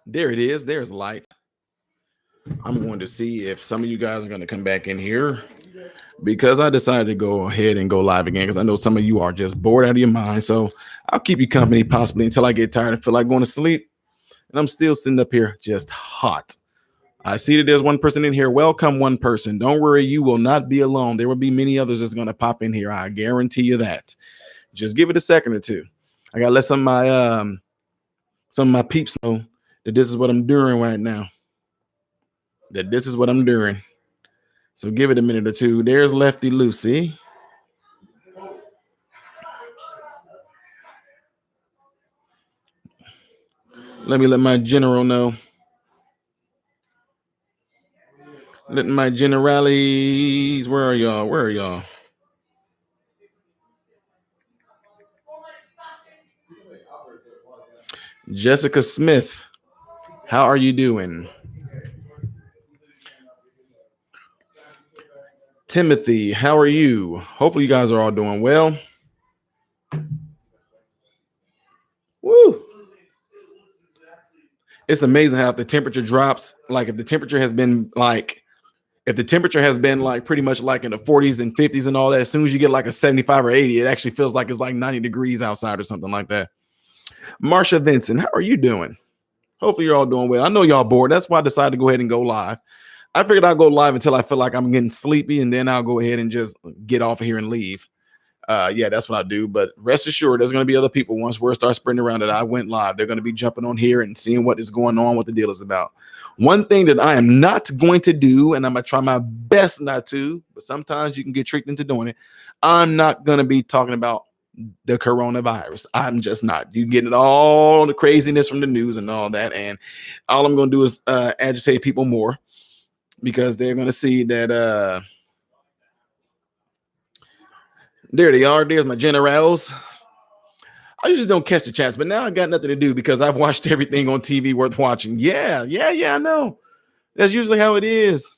There it is. There's light. I'm going to see if some of you guys are going to come back in here because I decided to go ahead and go live again because I know some of you are just bored out of your mind. So I'll keep you company possibly until I get tired and feel like going to sleep. And I'm still sitting up here just hot. I see that there's one person in here. Welcome, one person. Don't worry, you will not be alone. There will be many others that's going to pop in here. I guarantee you that. Just give it a second or two. I gotta let some of my peeps know that this is what I'm doing right now. That this is what I'm doing. So give it a minute or two. There's Lefty Lucy. Let me let my general know. Let my generalities. Where are y'all? Where are y'all? Jessica Smith. How are you doing? Timothy, how are you? Hopefully you guys are all doing well. Woo! It's amazing how if the temperature drops, like if the temperature has been like if the temperature has been like pretty much like in the 40s and 50s and all that, as soon as you get like a 75 or 80, it actually feels like it's like 90 degrees outside or something like that. Marsha Vincent, how are you doing? Hopefully you're all doing well. I know y'all bored. That's why I decided to go ahead and go live. I figured I'll go live until I feel like I'm getting sleepy, and then I'll go ahead and just get off of here and leave. Yeah, that's what I do. But rest assured, there's going to be other people once word starts spreading around that I went live. They're going to be jumping on here and seeing what is going on, what the deal is about. One thing that I am not going to do, and I'm going to try my best not to, but sometimes you can get tricked into doing it. I'm not going to be talking about the coronavirus. I'm just not. You getting all the craziness from the news and all that, and all I'm going to do is agitate people more because they're going to see that there they are. There's my generals. I usually don't catch the chats, but now I got nothing to do because I've watched everything on TV worth watching. Yeah, I know. That's usually how it is.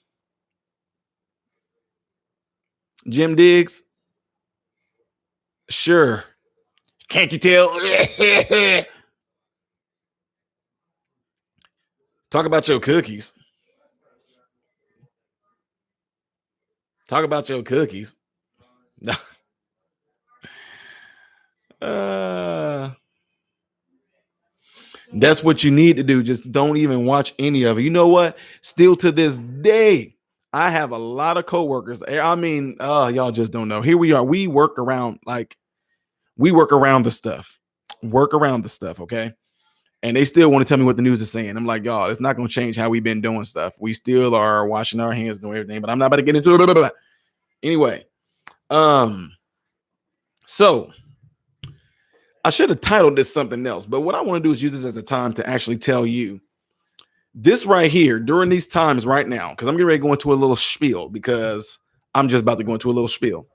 Jim Diggs. Sure. Can't you tell? Talk about your cookies. Talk about your cookies. That's what you need to do. Just don't even watch any of it. You know what? Still to this day, I have a lot of coworkers. I mean, y'all just don't know. Here we are. We work around the stuff. Work around the stuff, okay? And they still want to tell me what the news is saying. I'm like, y'all, it's not going to change how we've been doing stuff. We still are washing our hands, doing everything, but I'm not about to get into it. Blah, blah, blah. Anyway, so I should have titled this something else, but what I want to do is use this as a time to actually tell you this right here during these times right now, because I'm getting ready to go into a little spiel because I'm just about to go into a little spiel.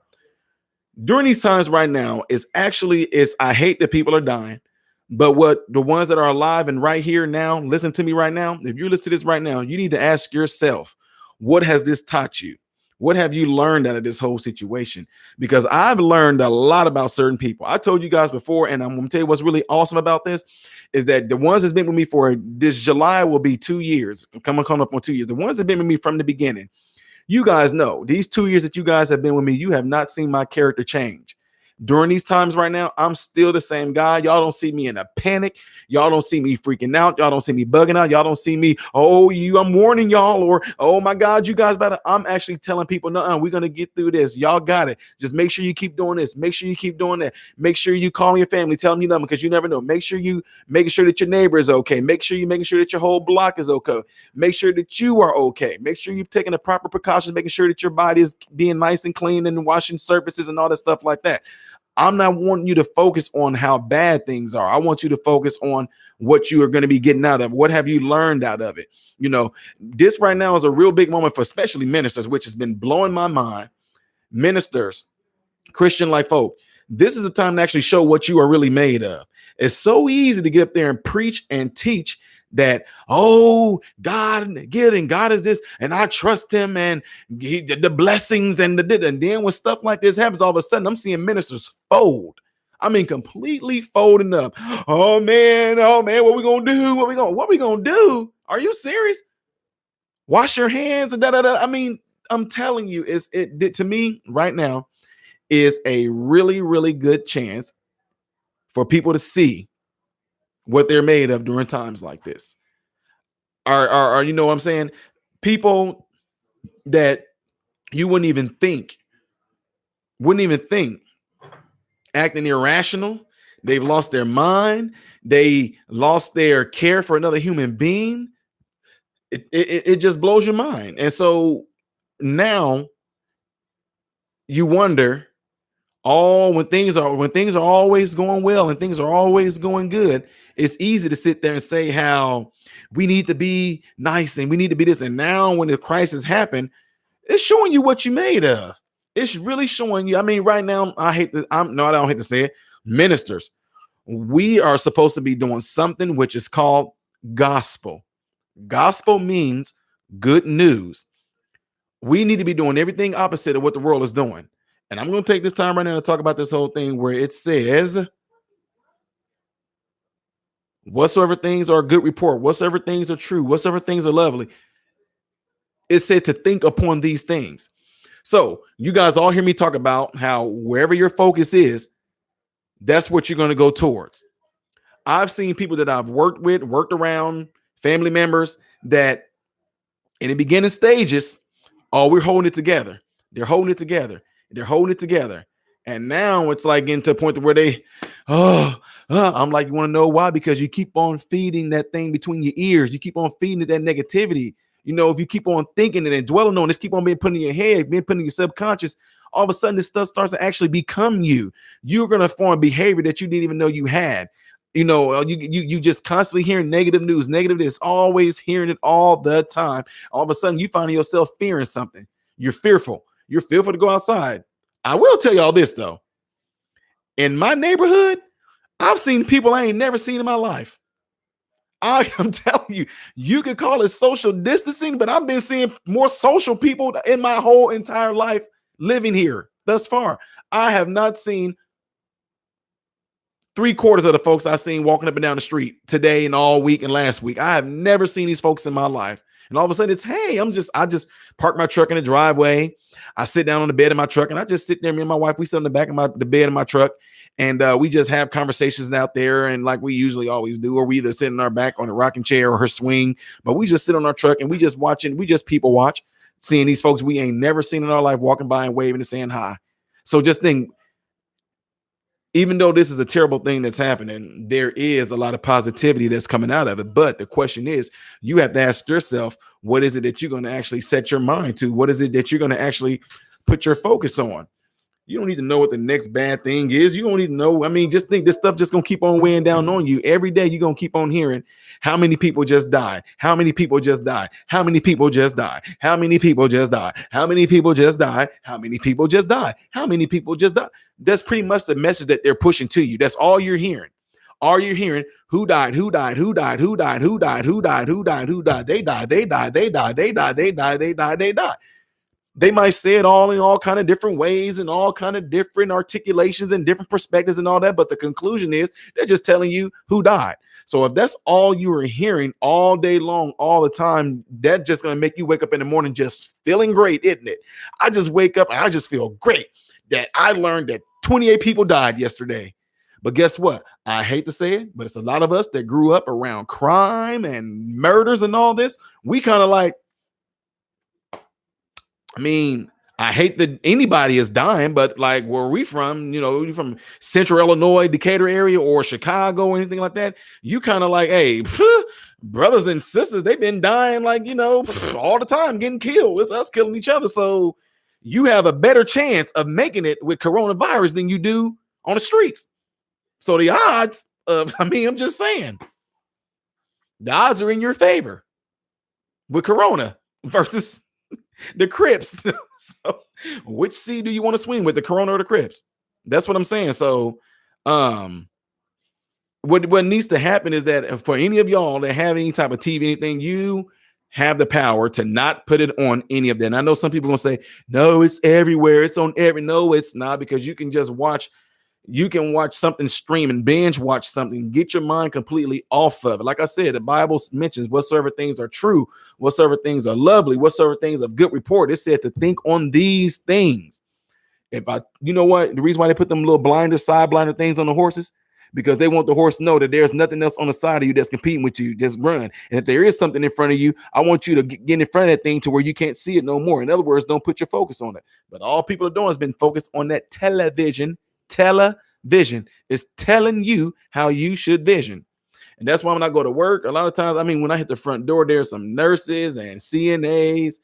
During these times right now, I hate that people are dying, but what the ones that are alive and right here now, listen to me right now. If you listen to this right now, you need to ask yourself, what has this taught you? What have you learned out of this whole situation? Because I've learned a lot about certain people. I told you guys before, and I'm going to tell you what's really awesome about this is that the ones that's been with me for this July will be 2 years. Come up on 2 years. The ones that have been with me from the beginning, you guys know these 2 years that you guys have been with me, you have not seen my character change. During these times right now, I'm still the same guy. Y'all don't see me in a panic. Y'all don't see me freaking out. Y'all don't see me bugging out. Y'all don't see me, I'm warning y'all, or oh my God, you guys better. I'm actually telling people, no, we're gonna get through this. Y'all got it. Just make sure you keep doing this. Make sure you keep doing that. Make sure you call your family, tell them you love them, because you never know. Make sure you making sure that your neighbor is okay. Make sure you making sure that your whole block is okay. Make sure that you are okay. Make sure you're taking the proper precautions, making sure that your body is being nice and clean and washing surfaces and all that stuff like that. I'm not wanting you to focus on how bad things are. I want you to focus on what you are going to be getting out of. What have you learned out of it? You know, this right now is a real big moment for especially ministers, which has been blowing my mind. Ministers, Christian like folk, this is a time to actually show what you are really made of. It's so easy to get up there and preach and teach that, God is this, and I trust him, and the blessings and then when stuff like this happens, all of a sudden I'm seeing ministers fold. I mean, completely folding up. Oh man, what we gonna do? What we gonna do? Are you serious? Wash your hands and da da da. I mean, I'm telling you, to me right now is a really, really good chance for people to see what they're made of during times like this. Are you know what I'm saying? People that you wouldn't even think acting irrational. They've lost their mind. They lost their care for another human being. It just blows your mind. And so now you wonder, when things are always going well and things are always going good, it's easy to sit there and say how we need to be nice and we need to be this. And now when the crisis happened, it's showing you what you made of. It's really showing you. I mean, right now, I don't hate to say it. Ministers, we are supposed to be doing something which is called gospel. Gospel means good news. We need to be doing everything opposite of what the world is doing. And I'm going to take this time right now to talk about this whole thing where it says, whatsoever things are good report, whatsoever things are true, whatsoever things are lovely. It said to think upon these things. So you guys all hear me talk about how wherever your focus is, that's what you're going to go towards. I've seen people that I've worked around, family members that in the beginning stages, oh, we're holding it together. They're holding it together. They're holding it together. And now it's like getting to a point where I'm like, you want to know why? Because you keep on feeding that thing between your ears. You keep on feeding it that negativity. You know, if you keep on thinking it and dwelling on this, keep on being put in your head, being put in your subconscious, all of a sudden this stuff starts to actually become you. You're going to form behavior that you didn't even know you had. You know, you just constantly hearing negative news, negative this, always hearing it all the time. All of a sudden you find yourself fearing something. You're fearful. You're fearful to go outside. I will tell y'all this though. In my neighborhood, I've seen people I ain't never seen in my life. I am telling you, you could call it social distancing, but I've been seeing more social people in my whole entire life living here thus far. I have not seen 3/4 of the folks I've seen walking up and down the street today and all week and last week. I have never seen these folks in my life. And all of a sudden it's, hey, I just park my truck in the driveway. I sit down on the bed of my truck and I just sit there. Me and my wife, we sit on the back of the bed of my truck and we just have conversations out there. And like we usually always do, or we either sit in our back on a rocking chair or her swing, but we just sit on our truck and we just people watch, seeing these folks we ain't never seen in our life walking by and waving and saying hi. So just think, even though this is a terrible thing that's happening, there is a lot of positivity that's coming out of it. But the question is, you have to ask yourself, what is it that you're going to actually set your mind to? What is it that you're going to actually put your focus on? You don't need to know what the next bad thing is. You don't need to know. I mean, just think this stuff just going to keep on weighing down on you. Every day you're going to keep on hearing how many people just died. How many people just died? How many people just died? How many people just died? How many people just died? How many people just died? How many people just died? That's pretty much the message that they're pushing to you. That's all you're hearing. All you're hearing, who died, who died, who died, who died, who died, who died, who died, who died, they died, they died, they died, they died, they died, they died, they died. They might say it all in all kind of different ways and all kind of different articulations and different perspectives and all that. But the conclusion is they're just telling you who died. So if that's all you are hearing all day long, all the time, that's just going to make you wake up in the morning just feeling great, isn't it? I just wake up and I just feel great that I learned that 28 people died yesterday. But guess what? I hate to say it, but it's a lot of us that grew up around crime and murders and all this. We kind of like, I mean, I hate that anybody is dying, but like where we from, you know, we from Central Illinois, Decatur area, or Chicago, or anything like that. You kind of like, hey, brothers and sisters, they've been dying like, you know, all the time, getting killed. It's us killing each other. So you have a better chance of making it with coronavirus than you do on the streets. So the odds of, I mean, I'm just saying, the odds are in your favor with corona versus the Crips. So which seed do you want to swing with, the corona or the Crips? That's what I'm saying. So what needs to happen is that for any of y'all that have any type of TV, anything, you have the power to not put it on any of that. And I know some people gonna say, no, it's everywhere, it's on every. No, it's not, because you can just watch You can watch something, stream and binge watch something, get your mind completely off of it. Like I said, the Bible mentions whatsoever things are true, whatsoever things are lovely, whatsoever things of good report. It said to think on these things. If I, you know what, the reason why they put them little blinder, side blinder things on the horses, because they want the horse to know that there's nothing else on the side of you that's competing with you. Just run. And if there is something in front of you, I want you to get in front of that thing to where you can't see it no more. In other words, don't put your focus on it. But all people are doing has been focused on that television. Television is telling you how you should vision. And that's why when I go to work, a lot of times, I mean, when I hit the front door, there's some nurses and CNAs,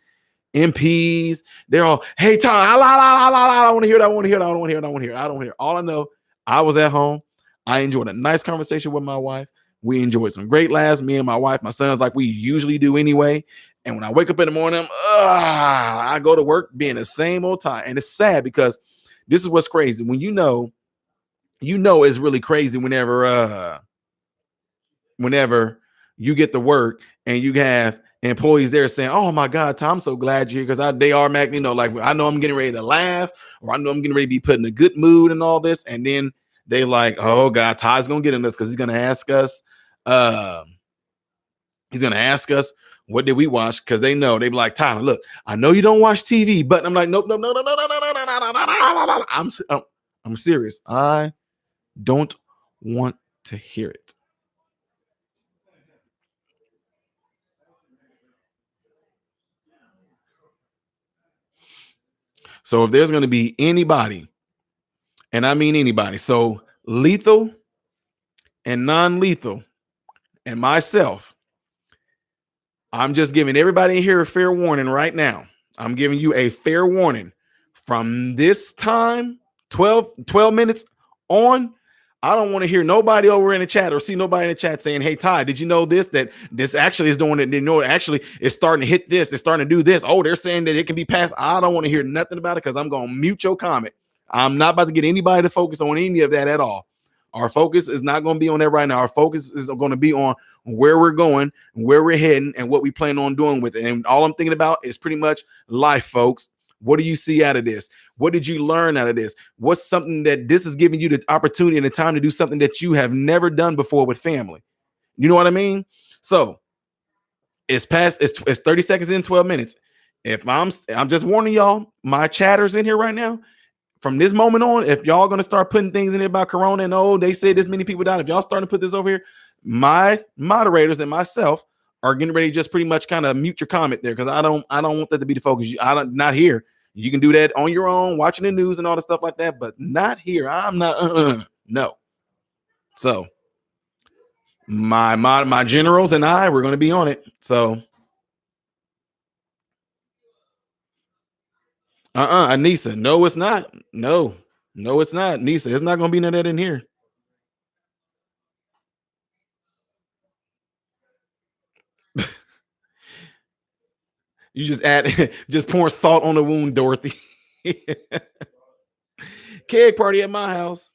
MPs. They're all, hey, Tom, I want to hear that. I want to hear that. I don't want to hear that. I want to hear it. I don't want to hear it. All I know, I was at home. I enjoyed a nice conversation with my wife. We enjoyed some great laughs. Me and my wife, my sons, like we usually do anyway. And when I wake up in the morning, I go to work being the same old time. And it's sad because this is what's crazy. When you know it's really crazy whenever you get to work and you have employees there saying, "Oh my God, Tom, I'm so glad you're here," because they are, Mac, like I know I'm getting ready to laugh, or I know I'm getting ready to be put in a good mood and all this, and then they like, "Oh God, Todd's gonna get in this because he's gonna ask us, what did we watch?" Because they know they be like, "Tyler, look, I know you don't watch TV," but I'm like, "Nope, no, no, no, no, no, no, no, no, no, no, I'm serious. I don't want to hear it." So if there's going to be anybody, and I mean anybody, so lethal and non-lethal and myself, I'm just giving everybody in here a fair warning right now. I'm giving you a fair warning. From this time, 12 minutes on, I don't want to hear nobody over in the chat or see nobody in the chat saying, "Hey, Ty, did you know this? That this actually is doing it. You know, actually it's starting to hit this. It's starting to do this. Oh, they're saying that it can be passed." I don't want to hear nothing about it because I'm going to mute your comment. I'm not about to get anybody to focus on any of that at all. Our focus is not going to be on that right now. Our focus is going to be on where we're going, where we're heading, and what we plan on doing with it. And all I'm thinking about is pretty much life, folks. What do you see out of this? What did you learn out of this? What's something that this is giving you the opportunity and the time to do something that you have never done before with family? You know what I mean? So it's past, it's 30 seconds in, 12 minutes. If I'm just warning y'all, my chatters in here right now, from this moment on, if y'all gonna start putting things in there about Corona and they said this many people died, if y'all starting to put this over here, my moderators and myself are getting ready to just pretty much kind of mute your comment there, because I don't want that to be the focus. I don't, not here. You can do that on your own, watching the news and all the stuff like that, but not here. I'm not. No. So my generals and I, we're gonna be on it. So Anissa, no, it's not. No, it's not. Nisa, it's not gonna be none of that in here. You just add, just pouring salt on the wound, Dorothy. Keg party at my house.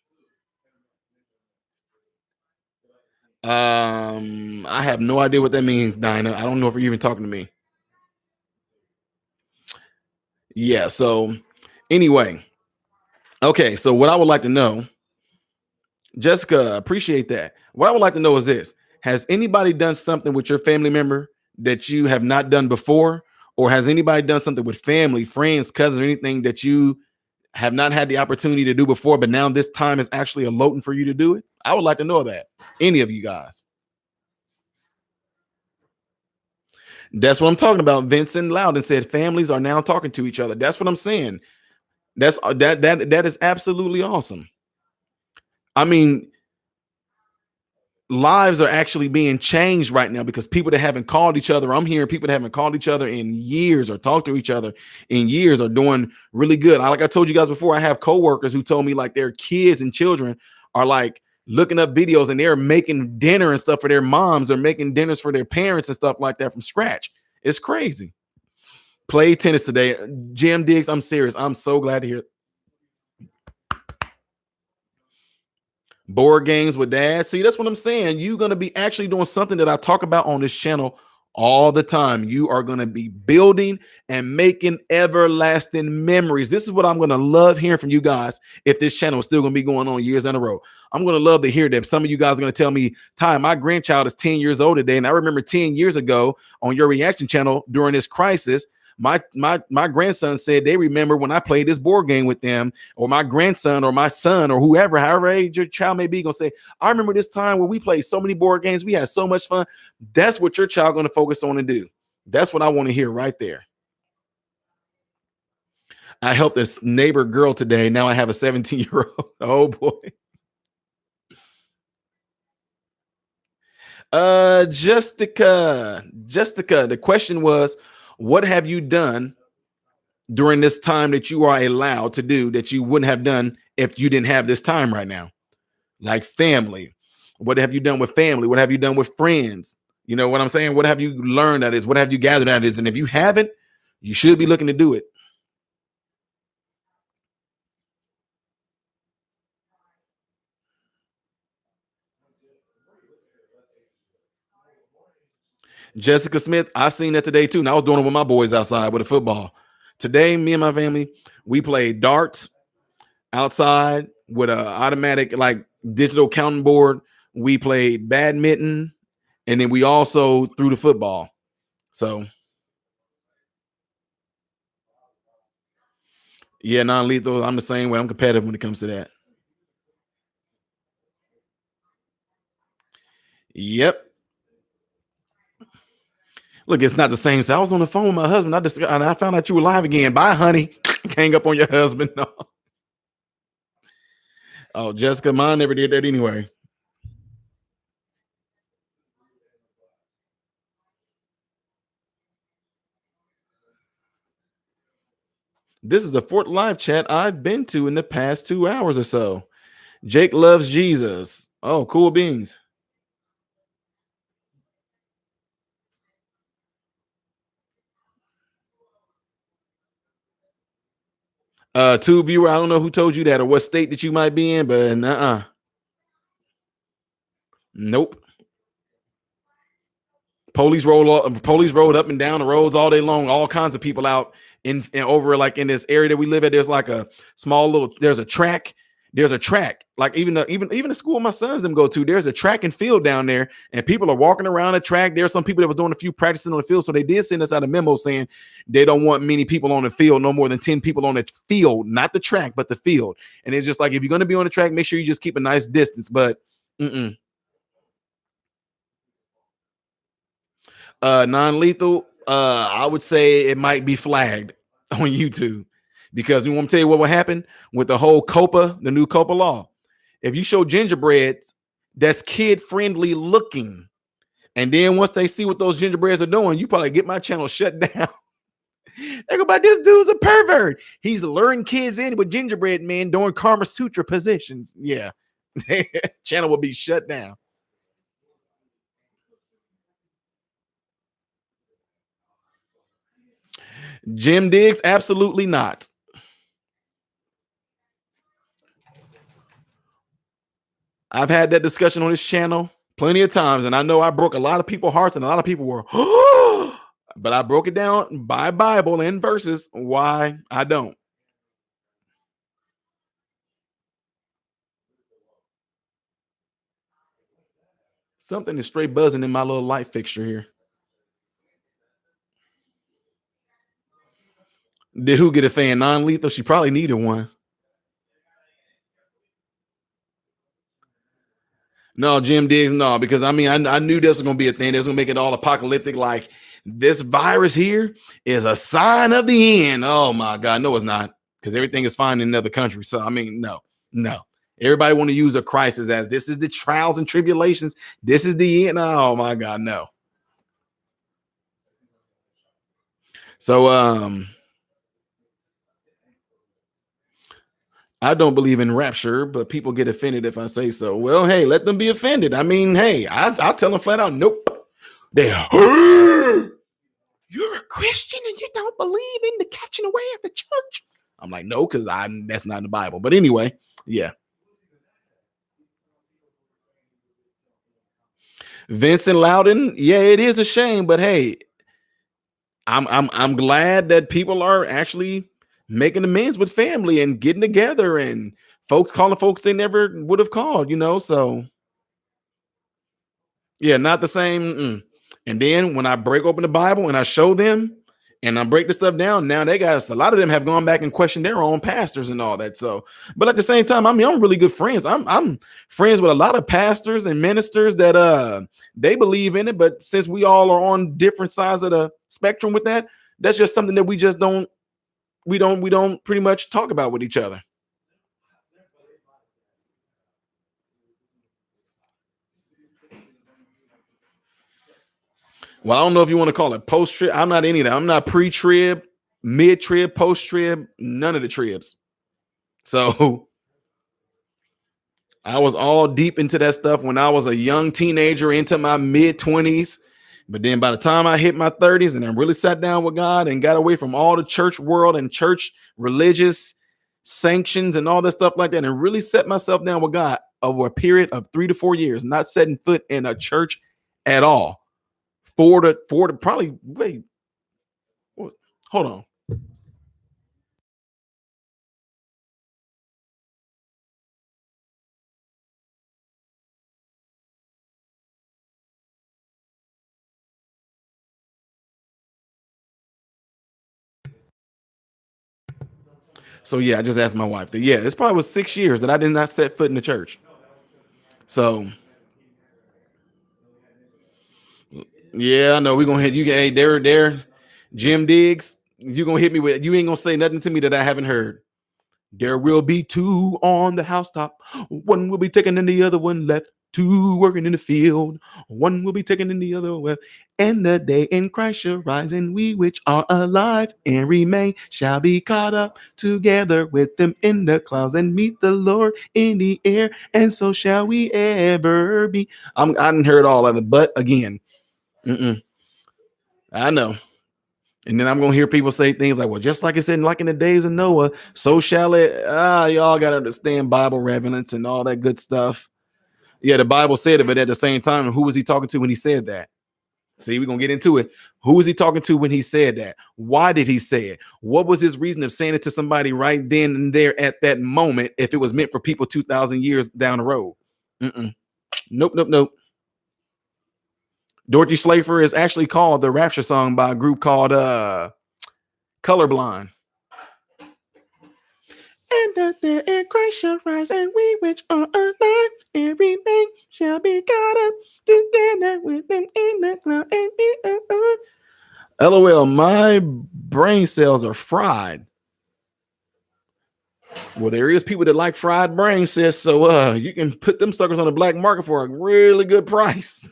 I have no idea what that means, Dinah. I don't know if you're even talking to me. Yeah. So, anyway, okay. So, what I would like to know, Jessica, appreciate that. What I would like to know is this: has anybody done something with your family member that you have not done before, or has anybody done something with family, friends, cousins, or anything that you have not had the opportunity to do before, but now this time is actually eloping for you to do it? I would like to know that. Any of you guys. That's what I'm talking about. Vincent Loudon said families are now talking to each other. That's what I'm saying. That is absolutely awesome. I mean, lives are actually being changed right now because people that haven't called each other, I'm hearing people that haven't called each other in years or talked to each other in years are doing really good. Like I told you guys before, I have coworkers who told me like their kids and children are like looking up videos and they're making dinner and stuff for their moms, or making dinners for their parents and stuff like that from scratch. It's crazy. Play tennis today. Jim Diggs, I'm serious. I'm so glad to hear it. Board games with dad. See, that's what I'm saying. You're going to be actually doing something that I talk about on this channel all the time. You are going to be building and making everlasting memories. This is what I'm going to love hearing from you guys if this channel is still going to be going on years in a row. I'm going to love to hear that. Some of you guys are going to tell me, Ty, my grandchild is 10 years old today. And I remember 10 years ago on your reaction channel during this crisis, my grandson said they remember when I played this board game with them, or my grandson or my son or whoever, however age your child may be, gonna say, I remember this time when we played so many board games, we had so much fun. That's what your child gonna focus on and do. That's what I want to hear right there. I helped this neighbor girl today. Now I have a 17-year-old. Oh boy. Jessica, the question was, what have you done during this time that you are allowed to do that you wouldn't have done if you didn't have this time right now? Like family. What have you done with family? What have you done with friends? You know what I'm saying? What have you learned that is? What have you gathered that is? And if you haven't, you should be looking to do it. Jessica Smith, I seen that today too. And I was doing it with my boys outside with a football. Today, me and my family, we played darts outside with a automatic like digital counting board. We played badminton, and then we also threw the football. So yeah, non-lethal. I'm the same way. I'm competitive when it comes to that. Yep. Look, it's not the same. So I was on the phone with my husband. I found out you were live again. Bye, honey. Hang up on your husband. No. Oh, Jessica, mine never did that anyway. This is the fourth live chat I've been to in the past 2 hours or so. Jake loves Jesus. Oh, cool beans. Two viewer, I don't know who told you that or what state that you might be in, but nope. Police rolled up and down the roads all day long. All kinds of people out in over like in this area that we live at. There's like a small little. There's a track. There's a track. Like even the school my sons them go to. There's a track and field down there, and people are walking around the track. There's some people that was doing a few practicing on the field, so they did send us out a memo saying they don't want many people on the field, no more than 10 people on the field, not the track, but the field. And it's just like if you're going to be on the track, make sure you just keep a nice distance. But non-lethal, I would say it might be flagged on YouTube because you want to tell you what will happen with the whole COPA, the new COPA law. If you show gingerbreads that's kid-friendly looking, and then once they see what those gingerbreads are doing, you probably get my channel shut down. They go, but this dude's a pervert. He's luring kids in with gingerbread men doing Karma Sutra positions. Yeah, channel will be shut down. Jim Diggs, absolutely not. I've had that discussion on this channel plenty of times, and I know I broke a lot of people's hearts, and a lot of people were, but I broke it down by Bible and verses why I don't. Something is straight buzzing in my little light fixture here. Did who get a fan? Non-lethal? She probably needed one. No, Jim Diggs, no, because I mean, I knew this was going to be a thing. This was going to make it all apocalyptic. Like this virus here is a sign of the end. Oh my God, no, it's not, because everything is fine in another country. So I mean, no. Everybody want to use a crisis as this is the trials and tribulations. This is the end. Oh my God, no. So I don't believe in rapture, but people get offended if I say so. Well, hey, let them be offended. I mean, hey, I'll tell them flat out, nope. They you're a Christian and you don't believe in the catching away of the church. I'm like, no, because that's not in the Bible. But anyway, yeah. Vincent Loudon, yeah, it is a shame, but hey, I'm glad that people are actually making amends with family and getting together and folks calling folks they never would have called, so yeah, not the same. And then when I break open the Bible and I show them and I break the stuff down, now they got a lot of them have gone back and questioned their own pastors and all that. So, but at the same time, I mean, I'm really good friends. I'm friends with a lot of pastors and ministers that they believe in it, but since we all are on different sides of the spectrum with that, that's just something that we just don't we don't pretty much talk about with each other. Well, I don't know if you want to call it post trib. I'm not any of that. I'm not pre trib, mid trib, post trib, none of the tribs. So I was all deep into that stuff when I was a young teenager into my mid 20s. But then by the time I hit my 30s and I really sat down with God and got away from all the church world and church religious sanctions and all that stuff like that, and really set myself down with God over a period of 3 to 4 years, not setting foot in a church at all. For the probably wait, hold on. So yeah, I just asked my wife that. Yeah, it's probably was 6 years that I did not set foot in the church. So yeah, I know we're gonna hit you. Hey, there, Jim Diggs. You gonna hit me with? You ain't gonna say nothing to me that I haven't heard. There will be two on the housetop. One will be taken and the other one left. Two working in the field. One will be taken and the other left. And the day in Christ shall rise, and we which are alive and remain shall be caught up together with them in the clouds and meet the Lord in the air. And so shall we ever be. I didn't heard all of it, but again, I know. And then I'm gonna hear people say things like, "Well, just like it said, like in the days of Noah, so shall it." Y'all gotta understand Bible relevance and all that good stuff. Yeah, the Bible said it, but at the same time, who was he talking to when he said that? See, we're gonna get into it. Who was he talking to when he said that? Why did he say it? What was his reason of saying it to somebody right then and there at that moment if it was meant for people 2,000 years down the road? Mm-mm. Nope, nope, nope. Dorothy Slafer is actually called the Rapture song by a group called Colorblind. And that there in Christ shall rise, and we which are alive and remain shall be caught up together with them in the cloud and be LOL, my brain cells are fried. Well, there is people that like fried brain cells, so you can put them suckers on the black market for a really good price.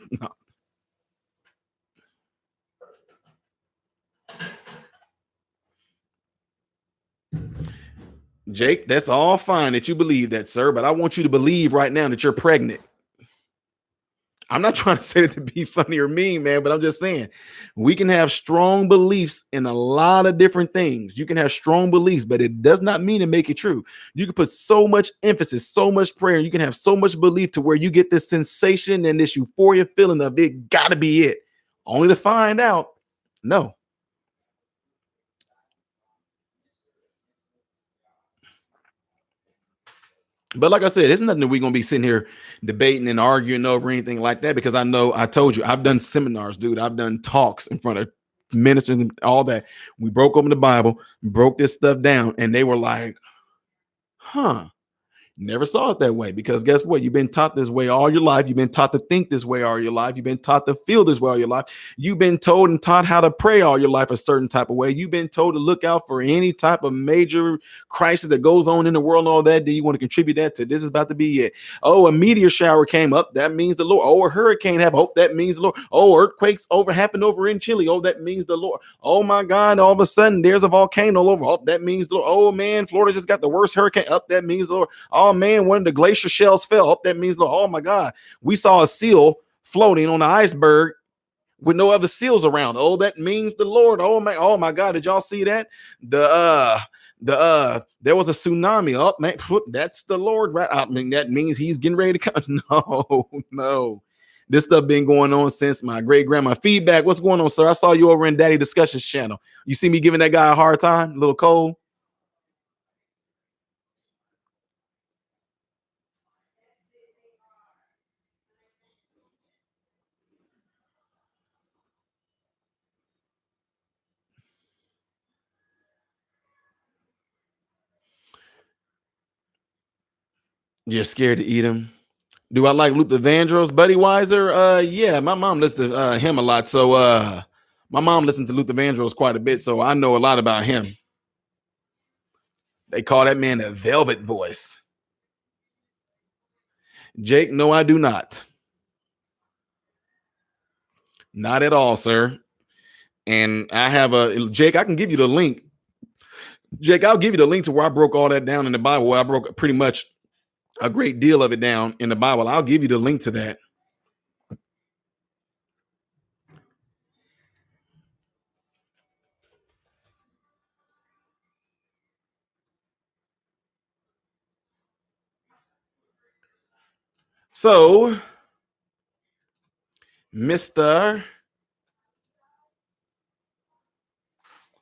Jake, that's all fine that you believe that, sir, but I want you to believe right now that you're pregnant. I'm not trying to say it to be funny or mean, man, but I'm just saying we can have strong beliefs in a lot of different things. You can have strong beliefs, but it does not mean to make it true. You can put so much emphasis, so much prayer, you can have so much belief to where you get this sensation and this euphoria feeling of it gotta be it, only to find out no. But like I said, it's nothing that we're gonna be sitting here debating and arguing over anything like that because I know I told you I've done seminars, dude. I've done talks in front of ministers and all that. We broke open the Bible, broke this stuff down, and they were like, huh. Never saw it that way because guess what? You've been taught this way all your life. You've been taught to think this way all your life. You've been taught to feel this way all your life. You've been told and taught how to pray all your life a certain type of way. You've been told to look out for any type of major crisis that goes on in the world and all that. Do you want to contribute that to this is about to be it? Oh, a meteor shower came up. That means the Lord. Oh, a hurricane happened. Oh, that means the Lord. Oh, earthquakes happened over in Chile. Oh, that means the Lord. Oh my God! All of a sudden, there's a volcano over. Oh, that means the Lord. Oh man, Florida just got the worst hurricane. Up, that means the Lord. Oh man, one of the glacier shells fell. Oh, that means, oh my God, we saw a seal floating on the iceberg with no other seals around. Oh, that means the Lord. Oh my God, did y'all see that? There was a tsunami. Oh man, that's the Lord, right? I mean, that means he's getting ready to come. No, no. This stuff been going on since my great grandma. Feedback, what's going on, sir? I saw you over in Daddy Discussions channel. You see me giving that guy a hard time, little Cole? You're scared to eat him. Do I like Luther Vandross, Buddy Weiser? Yeah, my mom listens to him a lot. So my mom listened to Luther Vandross quite a bit, so I know a lot about him. They call that man a velvet voice. Jake, no, I do not. Not at all, sir. And I have a Jake, I can give you the link. Jake, I'll give you the link to where I broke all that down in the Bible. Where I broke pretty much a great deal of it down in the Bible. I'll give you the link to that. So, Mr.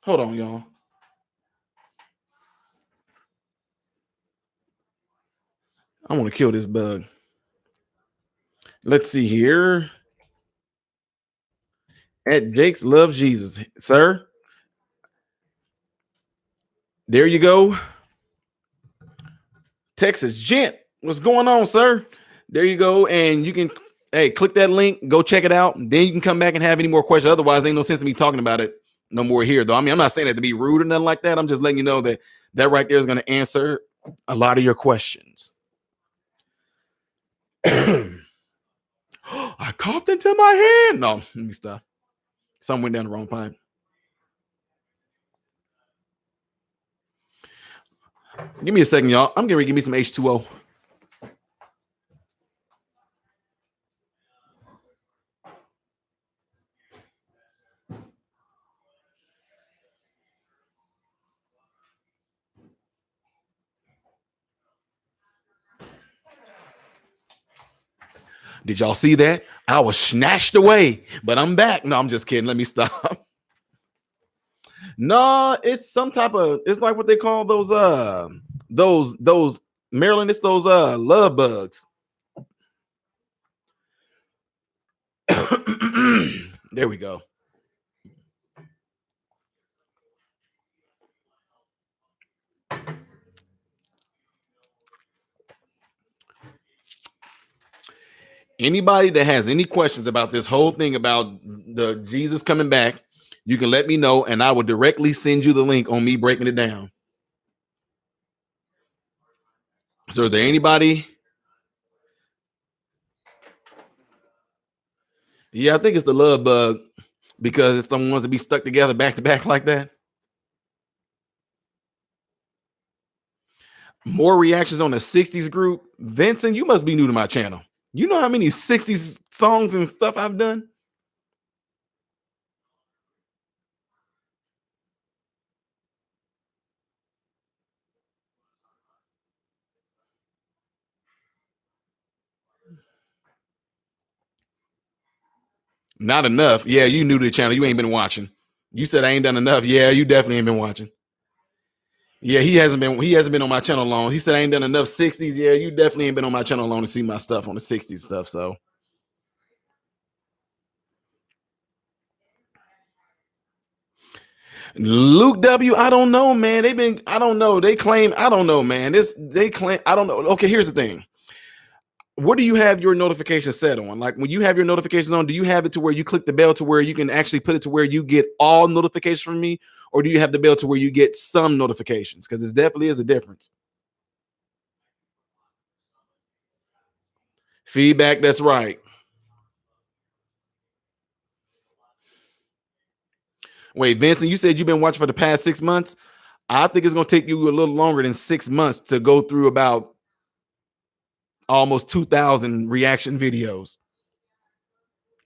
Hold on, y'all. I want to kill this bug. Let's see here. At Jake's Love Jesus, sir. There you go. Texas Gent. What's going on, sir? There you go. And you can, hey, click that link, go check it out. Then you can come back and have any more questions. Otherwise, ain't no sense in me talking about it no more here, though. I mean, I'm not saying that to be rude or nothing like that. I'm just letting you know that that right there is going to answer a lot of your questions. I coughed into my hand. No, let me stop. Something went down the wrong pipe. Give me a second, y'all. I'm going to give me some H2O. Did y'all see that? I was snatched away, but I'm back. No, I'm just kidding. Let me stop. No, it's some type of, it's like what they call those Maryland, it's those love bugs. There we go. Anybody that has any questions about this whole thing about the Jesus coming back, you can let me know and I will directly send you the link on me breaking it down. So is there anybody? Yeah, I think it's the love bug because it's the ones that be stuck together back to back like that. More reactions on the 60s group. Vincent, you must be new to my channel. You know how many 60s songs and stuff I've done? Not enough. Yeah, you new to the channel. You ain't been watching. You said I ain't done enough. Yeah, you definitely ain't been watching. Yeah, he hasn't been on my channel long. He said I ain't done enough 60s. Yeah, you definitely ain't been on my channel long to see my stuff on the 60s stuff. So Luke W, I don't know, man. I don't know. They claim, I don't know, man. They claim, I don't know. Okay, here's the thing. What do you have your notifications set on? Like when you have your notifications on, do you have it to where you click the bell to where you can actually put it to where you get all notifications from me? Or do you have the bell to where you get some notifications? Because it definitely is a difference. Feedback, that's right. Wait, Vincent, you said you've been watching for the past 6 months. I think it's going to take you a little longer than 6 months to go through about almost 2,000 reaction videos.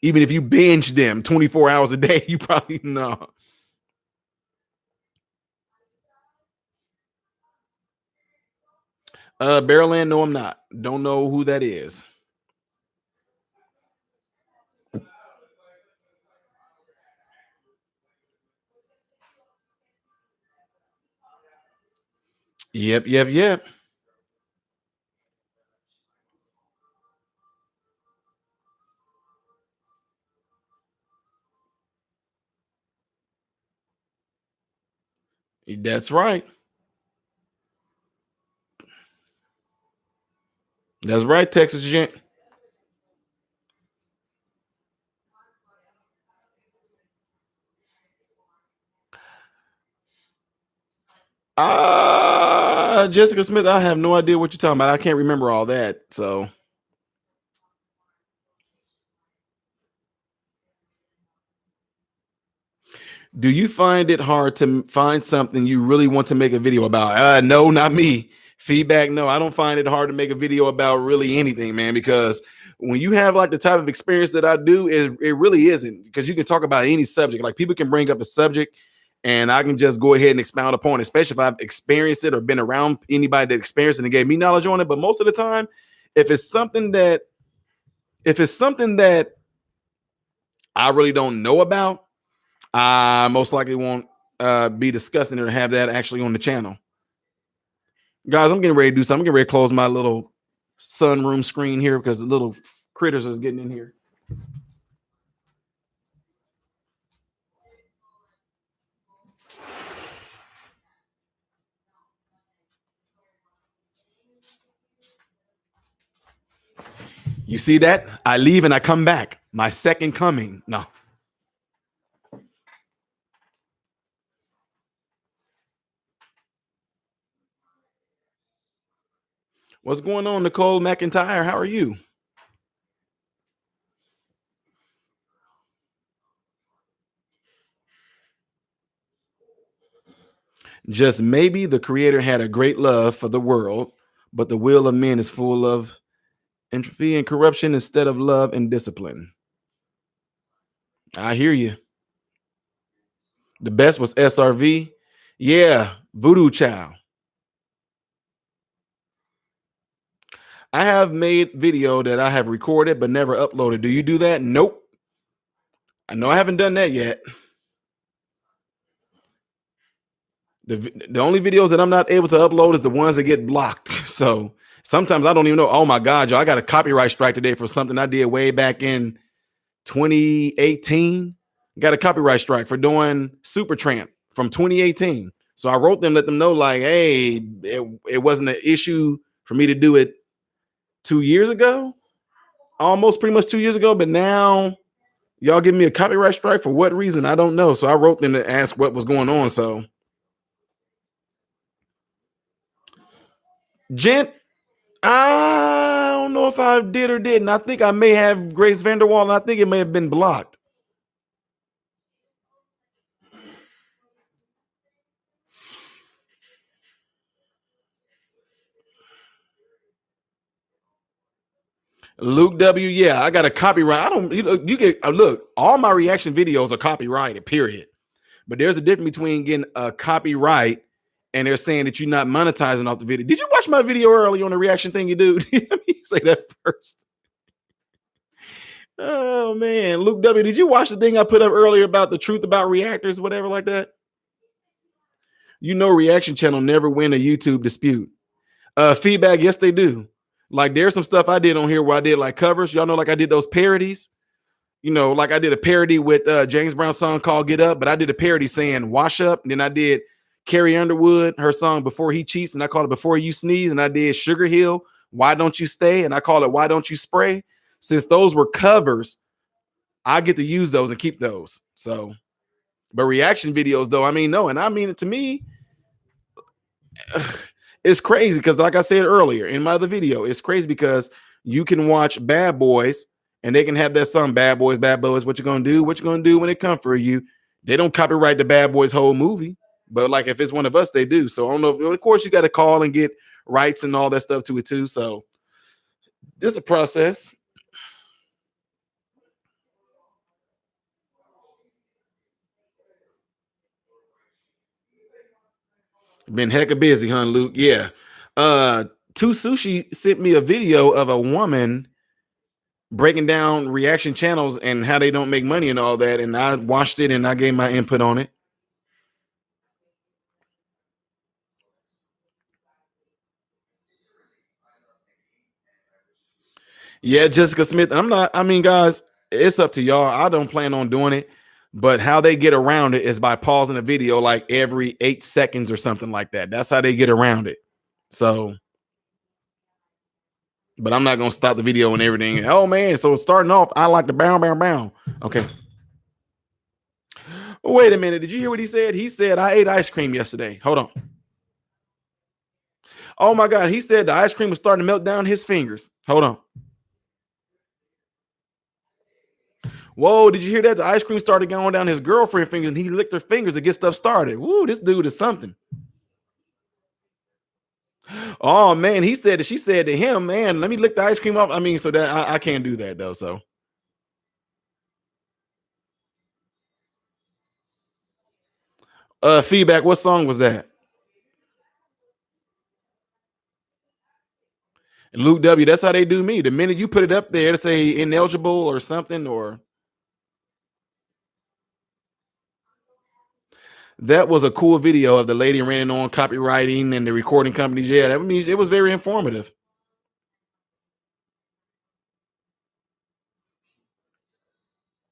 Even if you binge them 24 hours a day, you probably know. Barrelland, no, I'm not. Don't know who that is. Yep, yep, yep. That's right. That's right, Texas gent. Jessica Smith, I have no idea what you're talking about. I can't remember all that. So, do you find it hard to find something you really want to make a video about? No, not me. Feedback, no. I don't find it hard to make a video about really anything, man, because when you have like the type of experience that I do, it really isn't, because you can talk about any subject. Like, people can bring up a subject and I can just go ahead and expound upon it, especially if I've experienced it or been around anybody that experienced it and gave me knowledge on it. But most of the time, if it's something that if it's something that I really don't know about, I most likely won't be discussing it or have that actually on the channel. Guys, I'm getting ready to do something. I'm getting ready to close my little sunroom screen here because the little critters is getting in here. You see that? I leave and I come back. My second coming. No. What's going on, Nicole McIntyre? How are you? Just maybe the creator had a great love for the world, but the will of men is full of entropy and corruption instead of love and discipline. I hear you. The best was SRV. Yeah, Voodoo Child. I have made video that I have recorded but never uploaded. Do you do that? Nope. I know I haven't done that yet. The only videos that I'm not able to upload is the ones that get blocked. So sometimes I don't even know. Oh my God, y'all, I got a copyright strike today for something I did way back in 2018. Got a copyright strike for doing Supertramp from 2018. So I wrote them, let them know, like, hey, it wasn't an issue for me to do it 2 years ago, almost pretty much 2 years ago. But now y'all give me a copyright strike for what reason? I don't know. So I wrote them to ask what was going on. So, gent, I don't know if I did or didn't. I think I may have Grace Vanderwall, and I think it may have been blocked. Luke W. Yeah, I got a copyright. I don't. You get look. All my reaction videos are copyrighted. Period. But there's a difference between getting a copyright and they're saying that you're not monetizing off the video. Did you watch my video earlier on the reaction thing, you do? Let me say that first. Oh man, Luke W. Did you watch the thing I put up earlier about the truth about reactors, whatever like that? You know, reaction channel never win a YouTube dispute. Feedback, yes, they do. Like, there's some stuff I did on here where I did like covers. Y'all know, like I did those parodies. You know, like I did a parody with James Brown's song called Get Up, but I did a parody saying Wash Up. And then I did Carrie Underwood, her song Before He Cheats, and I called it Before You Sneeze. And I did Sugar Hill, Why Don't You Stay? And I call it Why Don't You Spray? Since those were covers, I get to use those and keep those. So, but reaction videos, though, I mean, no, and I mean it to me, it's crazy because, like I said earlier in my other video, it's crazy because you can watch Bad Boys and they can have that song Bad Boys, Bad Boys. What you gonna do? What you gonna do when it come for you? They don't copyright the Bad Boys whole movie, but like if it's one of us, they do. So I don't know. Of course, you got to call and get rights and all that stuff to it too. So this is a process. Been hecka busy, huh, Luke? Yeah. Two Sushi sent me a video of a woman breaking down reaction channels and how they don't make money and all that. And I watched it and I gave my input on it. Yeah, Jessica Smith. I'm not. I mean, guys, it's up to y'all. I don't plan on doing it, but how they get around it is by pausing the video like every 8 seconds or something like that. That's how they get around it. So, but I'm not gonna stop the video and everything. Oh man, so starting off, I like the bow, bow, bow. Okay. Wait a minute. Did you hear what he said? He said I ate ice cream yesterday. Hold on. Oh my God. He said the ice cream was starting to melt down his fingers. Hold on. Whoa, did you hear that? The ice cream started going down his girlfriend's fingers and he licked her fingers to get stuff started. Woo, this dude is something. Oh man, he said that she said to him, man, let me lick the ice cream off. I mean, so that I can't do that though. So feedback, what song was that? Luke W. That's how they do me. The minute you put it up there to say ineligible or something, or that was a cool video of the lady ranting on copywriting and the recording companies. Yeah, that means it was very informative.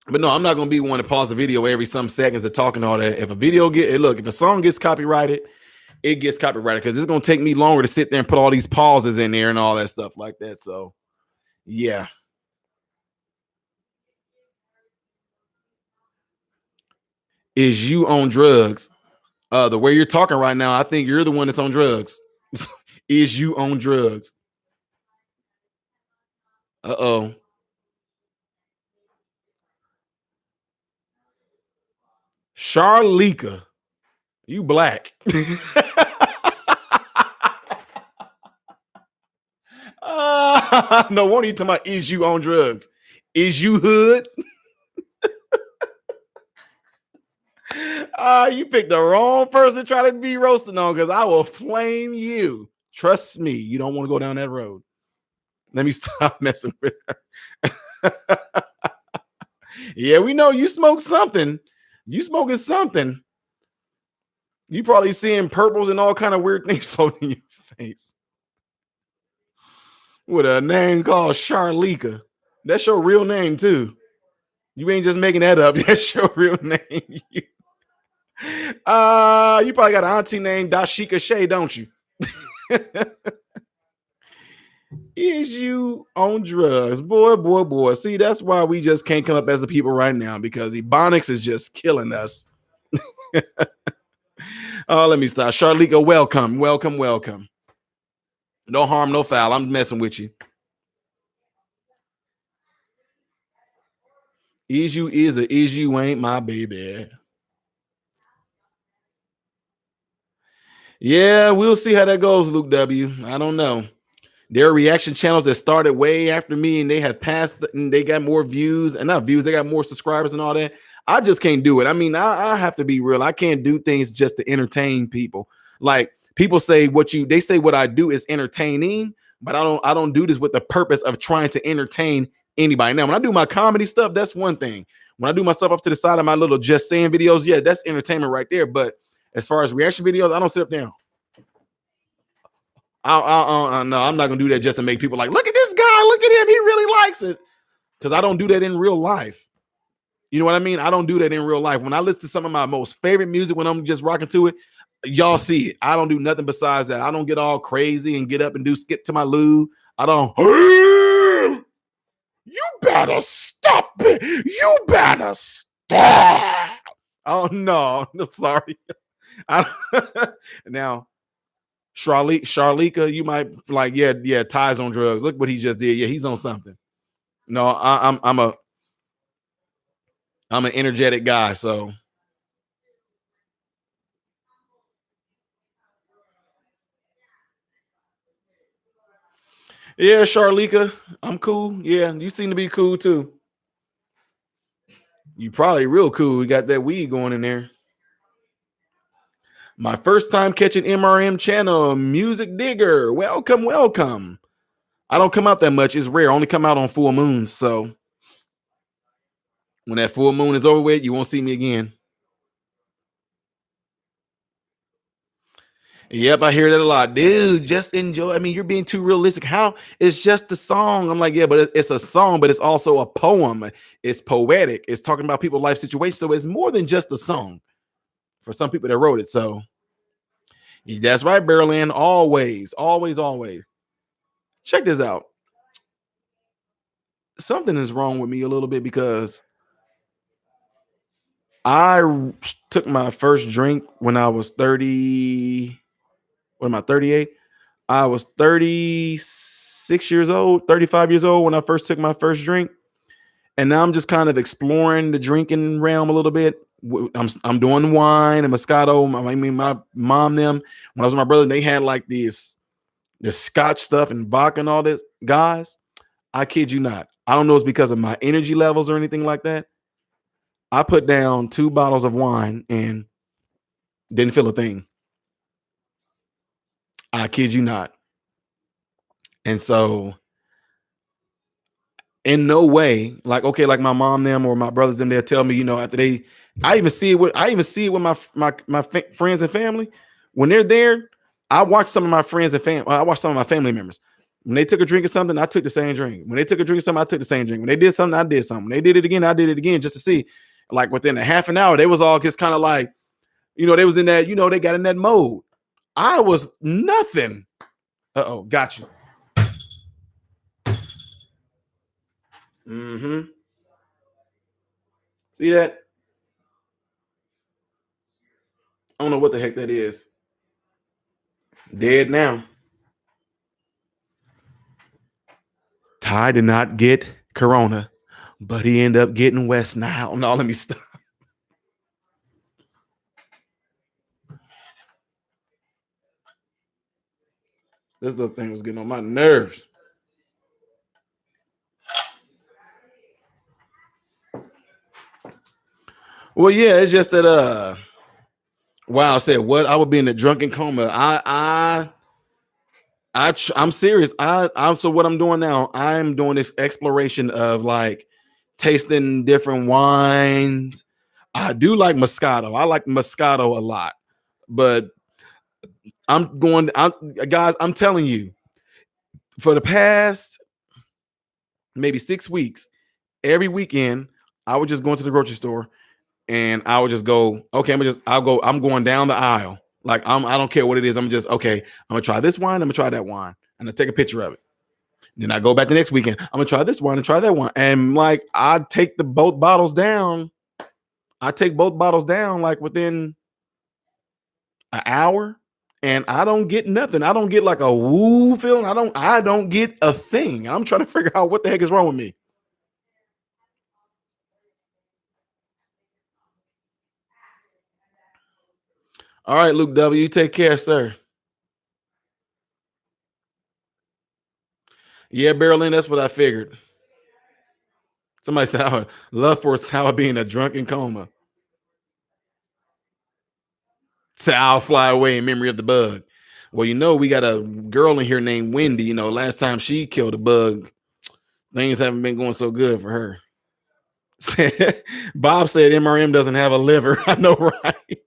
But no, I'm not gonna be one to pause a video every some seconds of talking all that. If a video look, if a song gets copyrighted, it gets copyrighted because it's gonna take me longer to sit there and put all these pauses in there and all that stuff like that. So yeah. Is you on drugs? The way you're talking right now, I think you're the one that's on drugs. Is you on drugs? Uh-oh. Charlika, you black. No wonder you talking about is you on drugs? Is you hood? You picked the wrong person to try to be roasting on because I will flame you. Trust me, you don't want to go down that road. Let me stop messing with her. Yeah, we know you smoke something. You smoking something. You probably seeing purples and all kind of weird things floating in your face. With a name called Charlika. That's your real name too. You ain't just making that up. That's your real name. You probably got an auntie named Dashika Shay, don't you? Is you on drugs? Boy, boy, boy. See, that's why we just can't come up as a people right now because Ebonics is just killing us. Oh, let me stop. Charlika, welcome, welcome, welcome. No harm, no foul. I'm messing with you. Is you is or is you ain't my baby. Yeah, we'll see how that goes, Luke W. I don't know. There are reaction channels that started way after me and they have passed and they got more views and not views, they got more subscribers and all that. I just can't do it. I mean, I have to be real. I can't do things just to entertain people. Like people say they say what I do is entertaining, but I don't do this with the purpose of trying to entertain anybody. Now, when I do my comedy stuff, that's one thing. When I do my stuff up to the side of my little just saying videos, yeah, that's entertainment right there. But as far as reaction videos, I don't sit up down. No, I'm not gonna do that just to make people like, look at this guy, look at him, he really likes it. Because I don't do that in real life. You know what I mean? I don't do that in real life. When I listen to some of my most favorite music, when I'm just rocking to it, y'all see it. I don't do nothing besides that. I don't get all crazy and get up and do skip to my loo. I don't. You better stop it. You better stop. Oh no, no, sorry. Now Charlika, you might like, yeah, Ty's on drugs. Look what he just did. Yeah, he's on something. No, I'm an energetic guy, so yeah, Charlika, I'm cool. Yeah, you seem to be cool too. You probably real cool. You got that weed going in there. My first time catching MRM channel, Music Digger. Welcome, welcome. I don't come out that much. It's rare. I only come out on full moons. So when that full moon is over with, you won't see me again. Yep, I hear that a lot. Dude, just enjoy. I mean, you're being too realistic. How it's just a song. I'm like, yeah, but it's a song, but it's also a poem. It's poetic. It's talking about people's life situations. So it's more than just a song for some people that wrote it. So that's right, Berlin. Always, always, always. Check this out. Something is wrong with me a little bit because took my first drink when I was 30. What am I, 38? I was 36 years old, 35 years old when I first took my first drink. And now I'm just kind of exploring the drinking realm a little bit. I'm doing wine and Moscato. I mean, my mom, them, when I was with my brother, they had like this scotch stuff and vodka and all this. Guys, I kid you not. I don't know if it's because of my energy levels or anything like that. I put down 2 bottles of wine and didn't feel a thing. I kid you not. And so in no way, like, okay, like my mom them or my brothers them, they'll tell me, after I even see it with my friends and family. When they're there, I watch some of my friends and family. I watch some of my family members. When they took a drink of something, I took the same drink. When they took a drink of something, I took the same drink. When they did something, I did something. When they did it again, I did it again just to see. Like within a half an hour, they was all just kind of like, they was in that, they got in that mode. I was nothing. Uh-oh, got you. Mm-hmm. See that? I don't know what the heck that is. Dead now. Ty did not get corona, but he ended up getting West Nile. No, let me stop. This little thing was getting on my nerves. Well, yeah, it's just that wow, I said what? I would be in a drunken coma. I'm serious. I'm so what I'm doing now, I'm doing this exploration of like tasting different wines. I do like Moscato. I like Moscato a lot. But I'm guys, I'm telling you, for the past maybe 6 weeks, every weekend, I would just go into the grocery store and I would just go, okay, I'm going down the aisle. Like I don't care what it is. I'm just okay, I'm gonna try this wine, I'm gonna try that wine, and I take a picture of it. Then I go back the next weekend. I'm gonna try this wine and try that one. And like I take the both bottles down. I take both bottles down like within an hour. And I don't get nothing. I don't get like a woo feeling. I don't get a thing. I'm trying to figure out what the heck is wrong with me. All right, Luke W. You take care, sir. Yeah, Berlin, that's what I figured. Somebody said I would love for how I be in a drunken coma. Say I'll fly away in memory of the bug. Well, we got a girl in here named Wendy. Last time she killed a bug, things haven't been going so good for her. Bob said MRM doesn't have a liver. I know, right?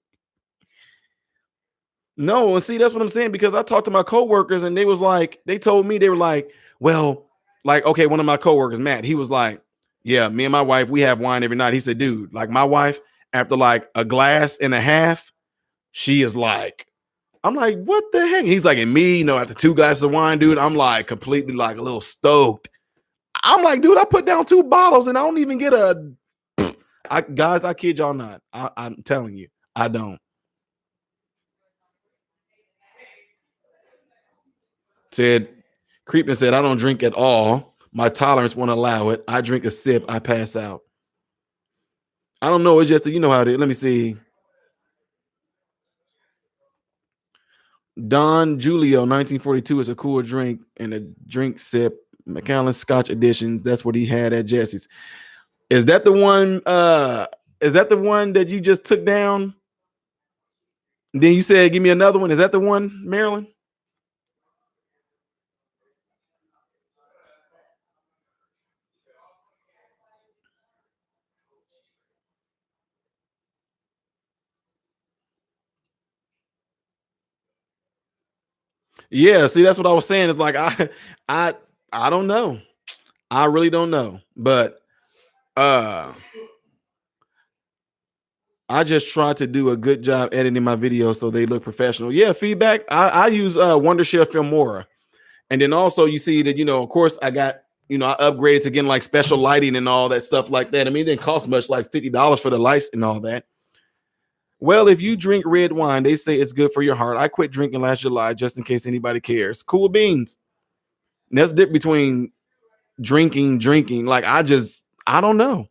No, and see, that's what I'm saying because I talked to my coworkers and they told me they were like, well, like, okay, one of my coworkers, Matt, he was like, yeah, me and my wife, we have wine every night. He said, dude, like my wife, after like a glass and a half, she is like, I'm like, what the heck? He's like, and me, after 2 glasses of wine, dude, I'm like completely like a little stoked. I'm like, dude, I put down 2 bottles and I don't even get a. Guys, I kid y'all not. I'm telling you, I don't. Said, Creeping said, I don't drink at all. My tolerance won't allow it. I drink a sip, I pass out. I don't know. It's just, how it is. Let me see. Don Julio, 1942 is a cool drink and a drink sip. Macallan Scotch editions. That's what he had at Jesse's. Is that the one? Is that the one that you just took down? Then you said, give me another one. Is that the one, Maryland? Yeah, see, that's what I was saying. It's like I I don't know. I really don't know. But uh I just try to do a good job editing my videos so they look professional. Yeah, feedback. I use Wondershare Filmora. And then also you see that, of course I got, I upgraded to getting like special lighting and all that stuff like that. I mean, it didn't cost much, like $50 for the lights and all that. Well, if you drink red wine, they say it's good for your heart. I quit drinking last July just in case anybody cares. Cool beans. And that's the difference between drinking. Like I don't know.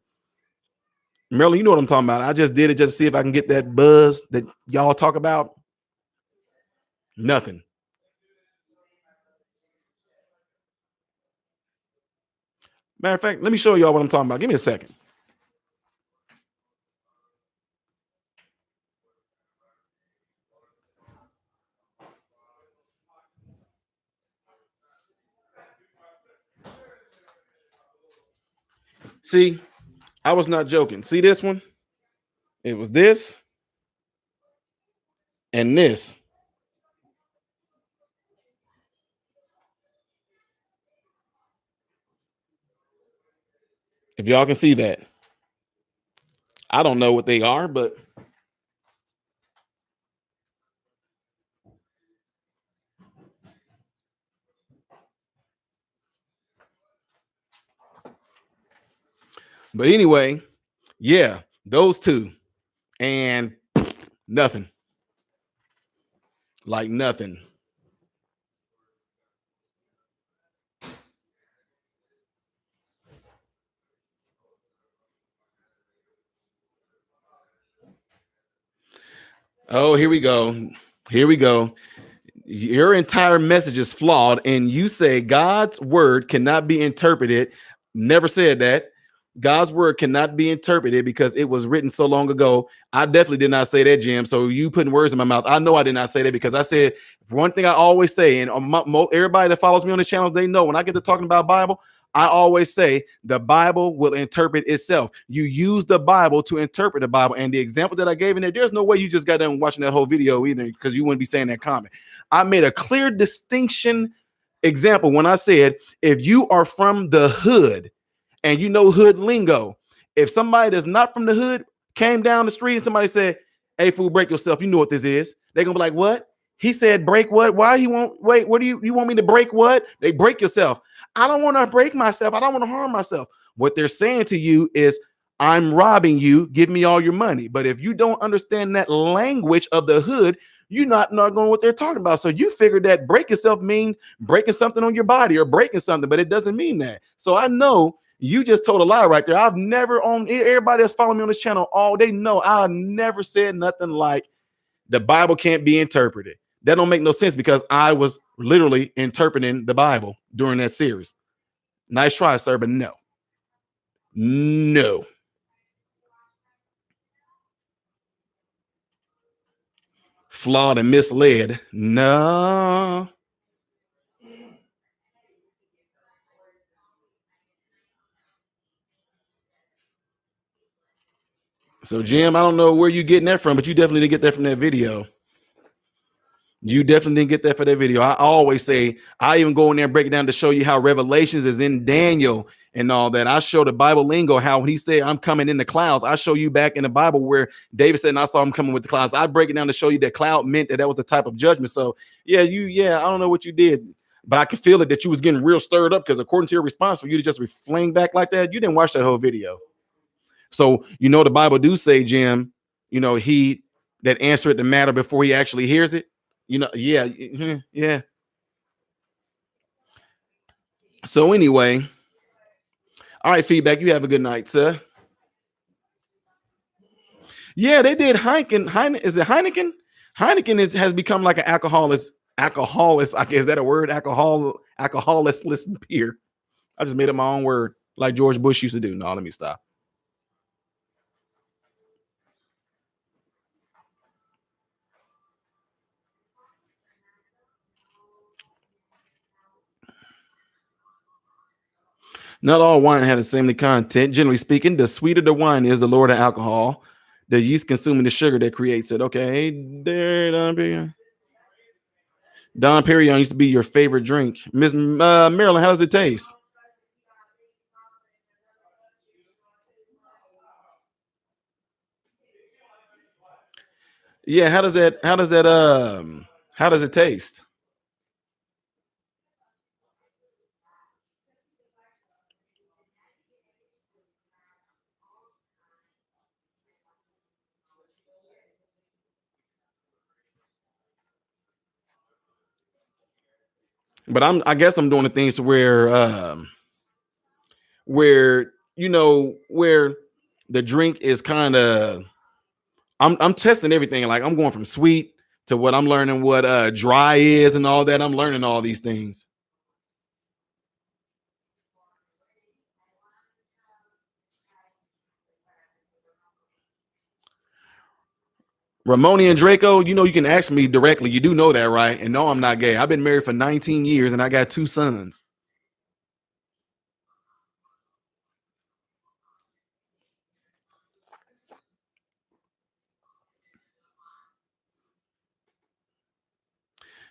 Marilyn, you know what I'm talking about. I just did it just to see if I can get that buzz that y'all talk about. Nothing. Matter of fact, let me show y'all what I'm talking about. Give me a second. See, I was not joking. See this one? It was this and this. If y'all can see that. I don't know what they are, but anyway, yeah, those two and nothing. Like nothing. Oh, here we go. Here we go. Your entire message is flawed, and you say God's word cannot be interpreted. Never said that. God's word cannot be interpreted because it was written so long ago. I definitely did not say that, Jim. So you putting words in my mouth. I know I did not say that because I said one thing I always say, and everybody that follows me on the channel, they know when I get to talking about Bible, I always say the Bible will interpret itself. You use the Bible to interpret the Bible. And the example that I gave in there, there's no way you just got done watching that whole video either because you wouldn't be saying that comment. I made a clear distinction example when I said, if you are from the hood and you know hood lingo, if somebody that's not from the hood came down the street and somebody said, "Hey, fool, break yourself," you know what this is. They're gonna be like, "What?" He said, "Break what? Why he won't wait? What do you want me to break? What?" They break yourself. I don't want to break myself. I don't want to harm myself. What they're saying to you is, I'm robbing you. Give me all your money. But if you don't understand that language of the hood, you're not going what they're talking about. So you figure that break yourself means breaking something on your body or breaking something, but it doesn't mean that. So I know you just told a lie right there. I've never on everybody that's following me on this channel, all they know I never said nothing like the Bible can't be interpreted. That don't make no sense because I was literally interpreting the Bible during that series. Nice try, sir, but no. No. Flawed and misled. No. So, Jim, I don't know where you getting that from, but you definitely didn't get that from that video. You definitely didn't get that for that video. I always say, I even go in there and break it down to show you how Revelations is in Daniel and all that. I show the Bible lingo, how he said, I'm coming in the clouds. I show you back in the Bible where David said, and I saw him coming with the clouds. I break it down to show you that cloud meant that was the type of judgment. So, yeah, I don't know what you did, but I can feel it that you was getting real stirred up because according to your response, for you to just fling back like that, you didn't watch that whole video. So, the Bible do say, Jim, he that answered the matter before he actually hears it. Yeah. So anyway, all right, feedback. You have a good night, sir. Yeah, they did Heineken. Is it Heineken? Heineken has become like an alcoholist. Alcoholist, I guess, is that a word? Alcoholist listen beer. I just made up my own word, like George Bush used to do. No, let me stop. Not all wine has the same content. Generally speaking, the sweeter the wine is, the lower the alcohol. The yeast consuming the sugar that creates it. Okay, there. Don Perignon used to be your favorite drink. Miss Marilyn, how does it taste? Yeah, how does it taste? But I guess I'm doing the things to where where the drink is kind of I'm testing everything. Like I'm going from sweet to what I'm learning what dry is and all that. I'm learning all these things. Ramoni and Draco, you can ask me directly. You do know that, right? And no, I'm not gay. I've been married for 19 years and I got two sons.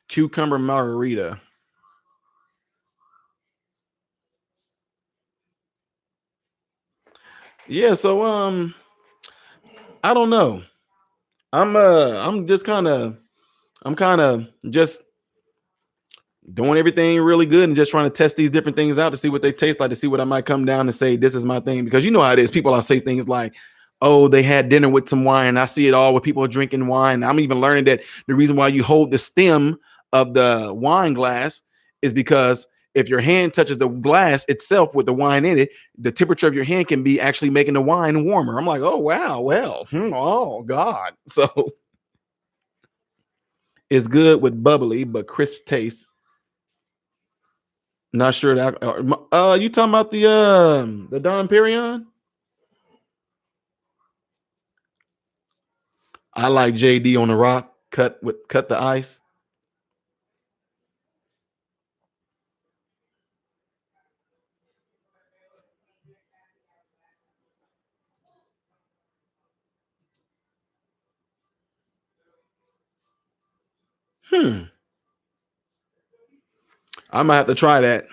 Cucumber margarita. Yeah, so I don't know. I'm just kind of just doing everything really good and just trying to test these different things out to see what they taste like, to see what I might come down and say this is my thing, because you know how it is. People are say things like, oh, they had dinner with some wine. I see it all with people drinking wine. I'm even learning that the reason why you hold the stem of the wine glass is because if your hand touches the glass itself with the wine in it, the temperature of your hand can be actually making the wine warmer. I'm like, oh wow, well, oh god. So it's good with bubbly but crisp taste. Not sure that. You talking about the Don Perignon? I like JD on the rock. Cut the ice. Hmm. I might have to try that.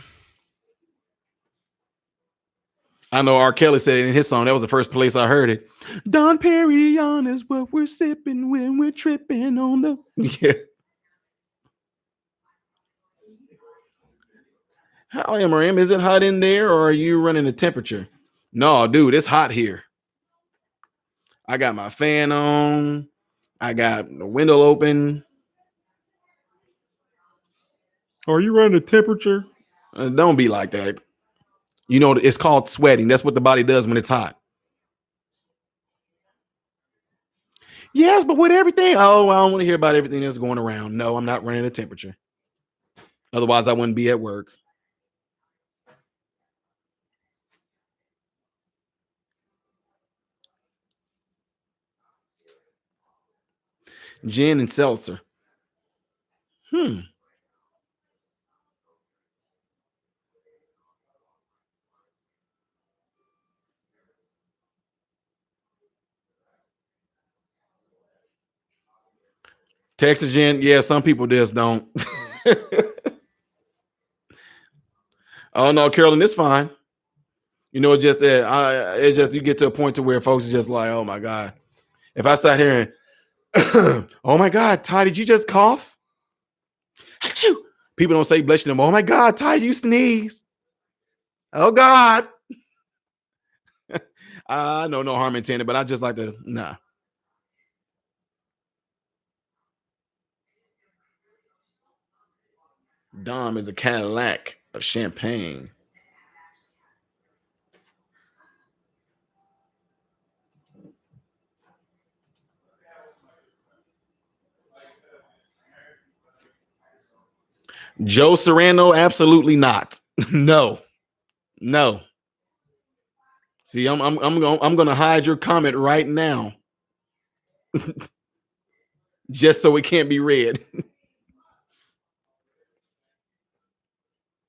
I know R. Kelly said it in his song. That was the first place I heard it. Don Perignon is what we're sipping when we're tripping on the. Yeah. How am I? Is it hot in there or are you running the temperature? No, dude, it's hot here. I got my fan on. I got the window open. Are you running the temperature? Don't be like that. It's called sweating. That's what the body does when it's hot. Yes, but with everything. Oh, I don't want to hear about everything that's going around. No, I'm not running the temperature. Otherwise, I wouldn't be at work. Gin and seltzer. Hmm. Texas gin. Yeah, some people just don't. Oh no, Carolyn, it's fine. It's just that it's just you get to a point to where folks are just like, oh my god. If I sat here and, oh my god, Ty, did you just cough? Achoo! People don't say bless you no more. Oh my god, Ty, you sneeze. Oh god. I know no harm intended, but I just like to nah. Dom is a Cadillac of champagne. Joe Serrano, absolutely not. No, no. See, I'm gonna hide your comment right now, just so it can't be read.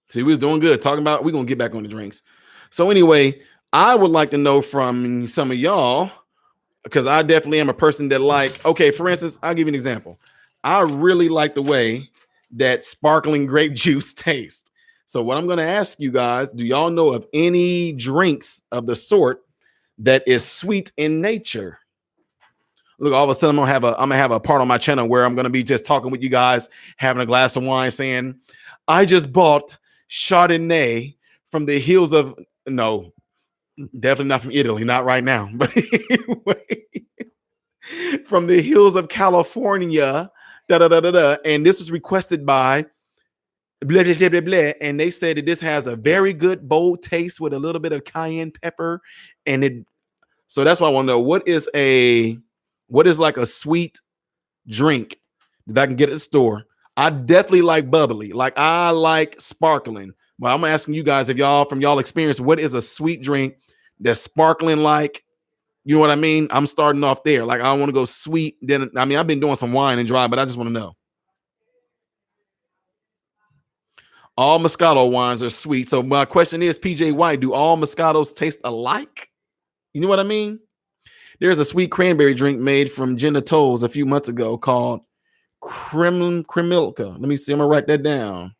See, we was doing good. Talking about we're gonna get back on the drinks. So anyway, I would like to know from some of y'all, because I definitely am a person that like, okay, for instance, I'll give you an example. I really like the way that sparkling grape juice taste. So, what I'm going to ask you guys, do y'all know of any drinks of the sort that is sweet in nature? Look, all of a sudden I'm gonna have a part on my channel where I'm gonna be just talking with you guys, having a glass of wine, saying, I just bought Chardonnay from the hills of no, definitely not from Italy, not right now, but anyway, from the hills of California. Da, da, da, da, da. And this was requested by blah, blah, blah, blah, blah. And they said that this has a very good bold taste with a little bit of cayenne pepper. And it so that's why I want to know what is like a sweet drink that I can get at the store. I definitely like bubbly, like I like sparkling. But I'm asking you guys, if y'all from y'all experience, what is a sweet drink that's sparkling like? You know what I mean? I'm starting off there. Like I want to go sweet. Then I mean I've been doing some wine and dry, but I just want to know. All Moscato wines are sweet. So my question is, PJ White, do all Moscatos taste alike? You know what I mean? There's a sweet cranberry drink made from Jenna Tolls a few months ago called Kremilka. Let me see. I'm gonna write that down.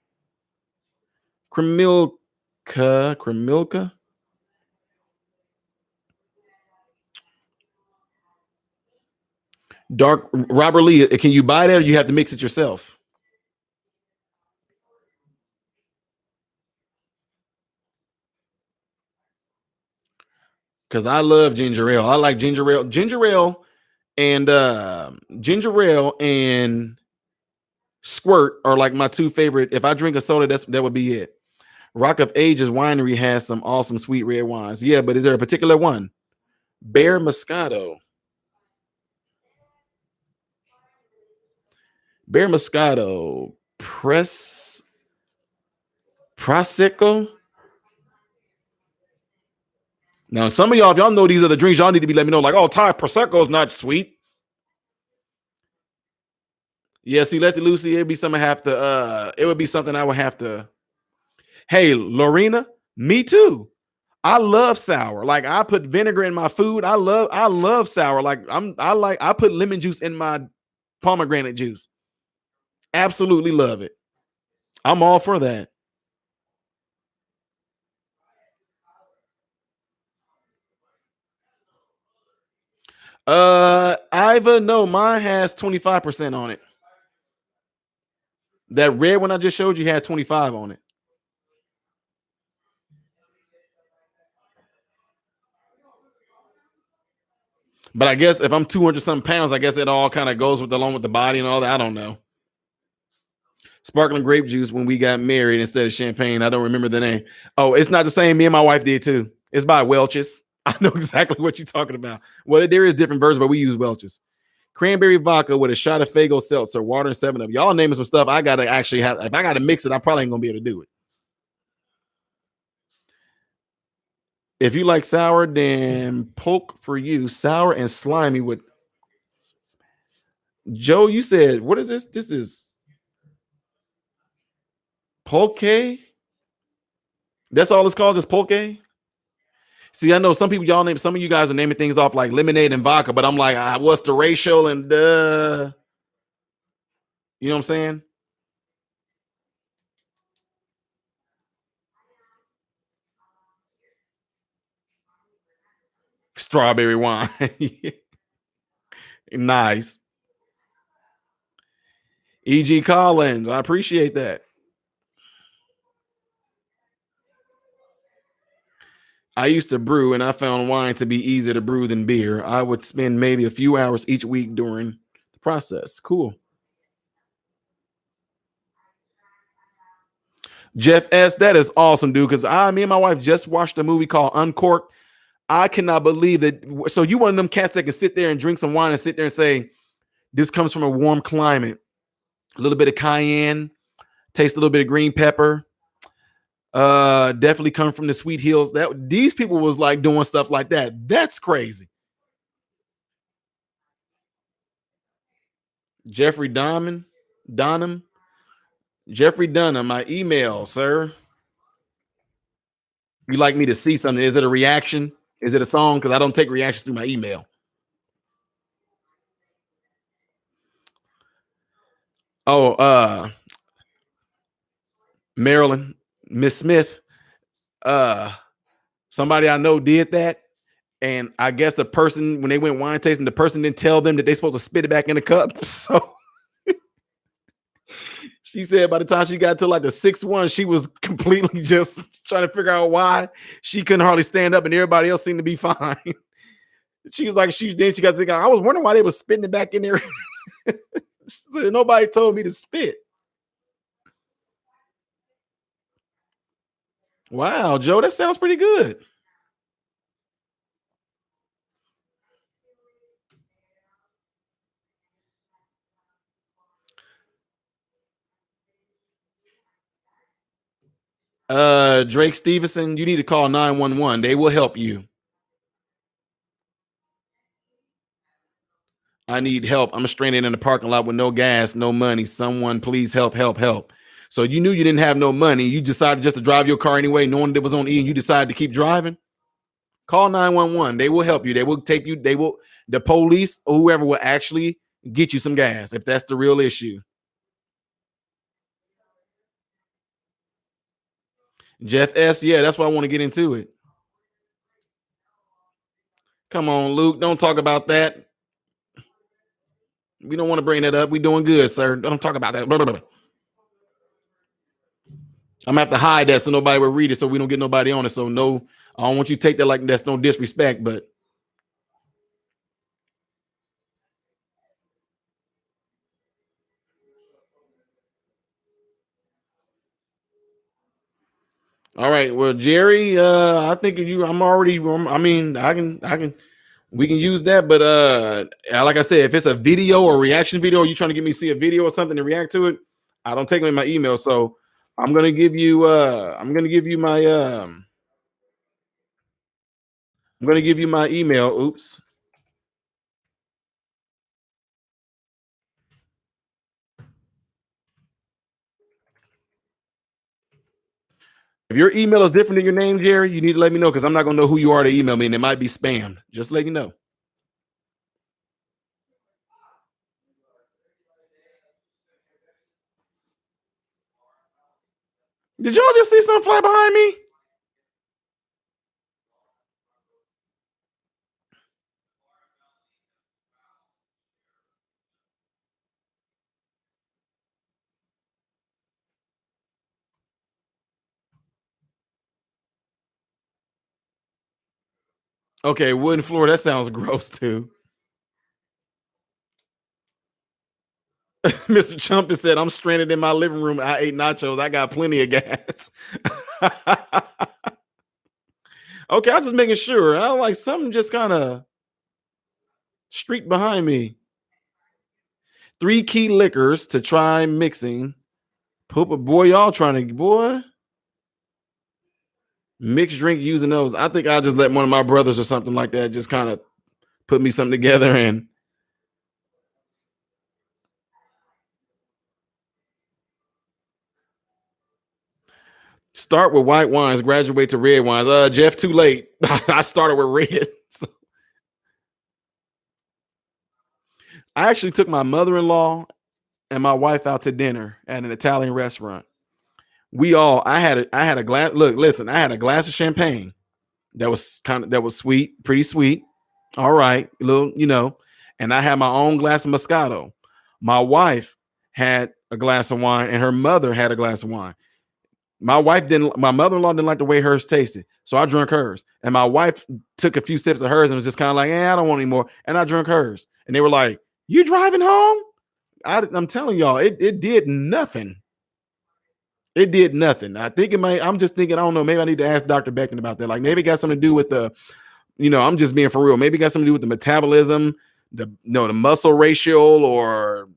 Kremilka. Dark Robert Lee. Can you buy that, or you have to mix it yourself? Because I love ginger ale. I like ginger ale and squirt are like my two favorite. If I drink a soda, that would be it. Rock of Ages Winery has some awesome sweet red wines. Yeah, but is there a particular one? Bear Moscato. Bear Moscato. Prosecco. Now, some of y'all, if y'all know these are the drinks, y'all need to be letting me know, like, oh, Thai Prosecco is not sweet. Yeah, see, let the Lucy, it'd be something I have to, it would be something I would have to. Hey, Lorena, me too. I love sour. Like I put vinegar in my food. I love sour. I put lemon juice in my pomegranate juice. Absolutely love it. I'm all for that. Iva, no, mine has 25% on it. That red one I just showed you had 25 on it. But I guess if I'm 200 something pounds, I guess it all kind of goes with along with the body and all that. I don't know. Sparkling grape juice when we got married instead of champagne. I don't remember the name. Oh, it's not the same. Me and my wife did too. It's by Welch's. I know exactly what you're talking about. Well, there is different versions, but we use Welch's. Cranberry vodka with a shot of Fago seltzer, water, and 7 Up. Y'all naming some stuff I gotta actually have. If I gotta mix it, I probably ain't gonna be able to do it. If you like sour, then poke for you. Sour and slimy with Joe. You said, what is this? This is poke. That's all it's called, just poke. See, I know some of you guys are naming things off like lemonade and vodka, but I'm like, what's the ratio and you know what I'm saying? Strawberry wine. Nice. E.G. Collins, I appreciate that. I used to brew and I found wine to be easier to brew than beer. I would spend maybe a few hours each week during the process. Cool. Jeff S., that is awesome, dude. Because me and my wife just watched a movie called Uncorked. I cannot believe that. So you one of them cats that can sit there and drink some wine and sit there and say, this comes from a warm climate. A little bit of cayenne, taste a little bit of green pepper. Definitely come from the sweet hills. That these people was like doing stuff like that. That's crazy. Jeffrey Donham, Jeffrey Dunham, my email, sir. You like me to see something? Is it a reaction? Is it a song? Because I don't take reactions through my email. Oh, Maryland, Miss Smith, uh, somebody I know did that. And I guess the person, when they went wine tasting, the person didn't tell them that they're supposed to spit it back in the cup. So she said by the time she got to like the sixth one, she was completely just trying to figure out why she couldn't hardly stand up and everybody else seemed to be fine. She was like, then she got to think, I was wondering why they was spitting it back in there. So nobody told me to spit. Wow, Joe, that sounds pretty good. Drake Stevenson, you need to call 911. They will help you. I need help. I'm stranded in the parking lot with no gas, no money. Someone please help, help, help. So you knew you didn't have no money. You decided just to drive your car anyway, knowing that it was on E, and you decided to keep driving. Call 911. They will help you. They will take you. The police or whoever will actually get you some gas if that's the real issue. Jeff S. Yeah, that's why I want to get into it. Come on, Luke. Don't talk about that. We don't want to bring that up. We doing good, sir. Don't talk about that. Blah, blah, blah. I'm gonna have to hide that so nobody will read it, so we don't get nobody on it. So no, I don't want you to take that like that's no disrespect, but all right. Well, Jerry, I think I mean, we can use that, but like I said, if it's a video or reaction video, or you trying to get me to see a video or something and react to it, I don't take them in my email. So I'm gonna give you my I'm gonna give you my email. Oops. If your email is different than your name, Jerry, you need to let me know because I'm not gonna know who you are to email me, and it might be spam. Just let you know. Did y'all just see something fly behind me? Okay, wooden floor. That sounds gross too. Mr. Chumpin said, I'm stranded in my living room. I ate nachos. I got plenty of gas. Okay, I'm just making sure. I like something just kind of streaked behind me. 3 key liquors to try mixing. Poop a boy, y'all trying to boy mixed drink using those. I think I'll just let one of my brothers or something like that just kind of put me something together and start with white wines, graduate to red wines. Jeff, too late. I started with red. So I actually took my mother-in-law and my wife out to dinner at an Italian restaurant. I had a glass. Look, listen, I had a glass of champagne that was sweet, pretty sweet. All right, a little, and I had my own glass of Moscato. My wife had a glass of wine, and her mother had a glass of wine. My mother-in-law didn't like the way hers tasted, so I drank hers. And my wife took a few sips of hers and was just kind of like, I don't want any more. And I drank hers. And they were like, you driving home? I'm telling y'all, it did nothing. It did nothing. I think it might. I'm just thinking. I don't know. Maybe I need to ask Dr. Beckton about that. Like maybe it got something to do with the. I'm just being for real. Maybe it got something to do with the metabolism, the muscle ratio, or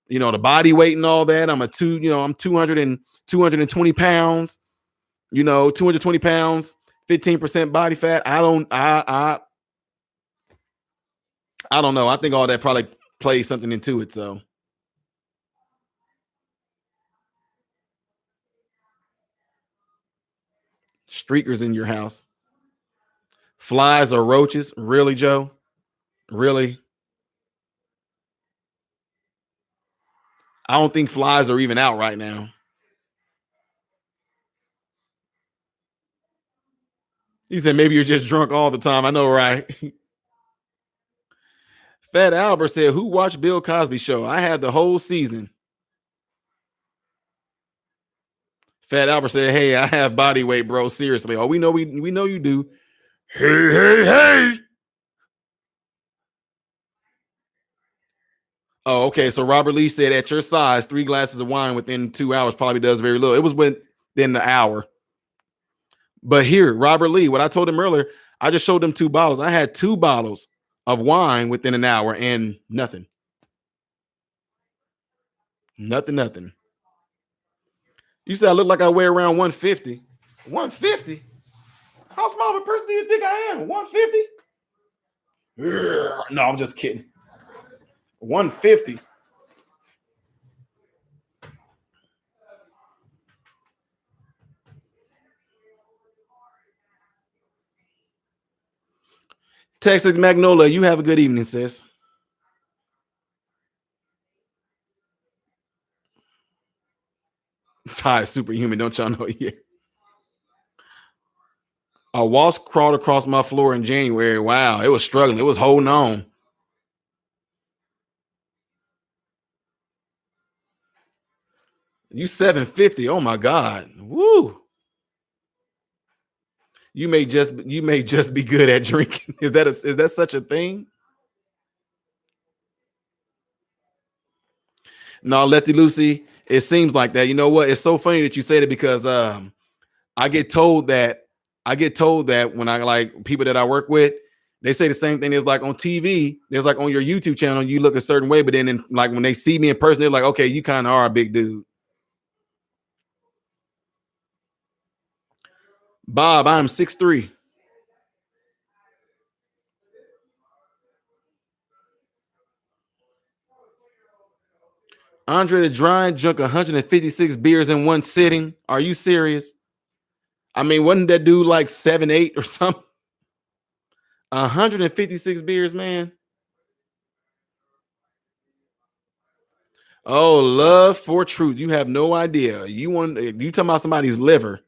the body weight and all that. I'm 220 pounds. 220 pounds, 15% body fat. I don't know. I think all that probably plays something into it. So streakers in your house. Flies or roaches? Really, Joe? Really? I don't think flies are even out right now. He said, maybe you're just drunk all the time. I know, right? Fat Albert said, who watched Bill Cosby show? I had the whole season. Fat Albert said, hey, I have body weight, bro. Seriously. Oh, we know you do. Hey, hey, hey. Oh, okay. So Robert Lee said, at your size, 3 glasses of wine within 2 hours probably does very little. It was within the hour. But here, Robert Lee, what I told him earlier, I just showed him 2 bottles. I had 2 bottles of wine within an hour and nothing. Nothing. You said I look like I weigh around 150. 150? How small of a person do you think I am? 150? No, I'm just kidding. 150. Texas Magnolia, you have a good evening, sis. Ty is superhuman, don't y'all know? Yeah. A wasp crawled across my floor in January. Wow, it was struggling. It was holding on. You 750. Oh my God. Woo. You may just be good at drinking. Is that such a thing? No, Lefty Lucy. It seems like that. You know what? It's so funny that you said it because I get told that when I like people that I work with, they say the same thing. Is like on TV, there's like on your YouTube channel, you look a certain way, but then like when they see me in person, they're like, okay, you kind of are a big dude. Bob, I'm 6'3". Andre the Giant drunk 156 beers in one sitting. Are you serious? I mean, wasn't that dude like 7'8" or something? 156 beers, man. Oh, love for truth. You have no idea. You talking about somebody's liver?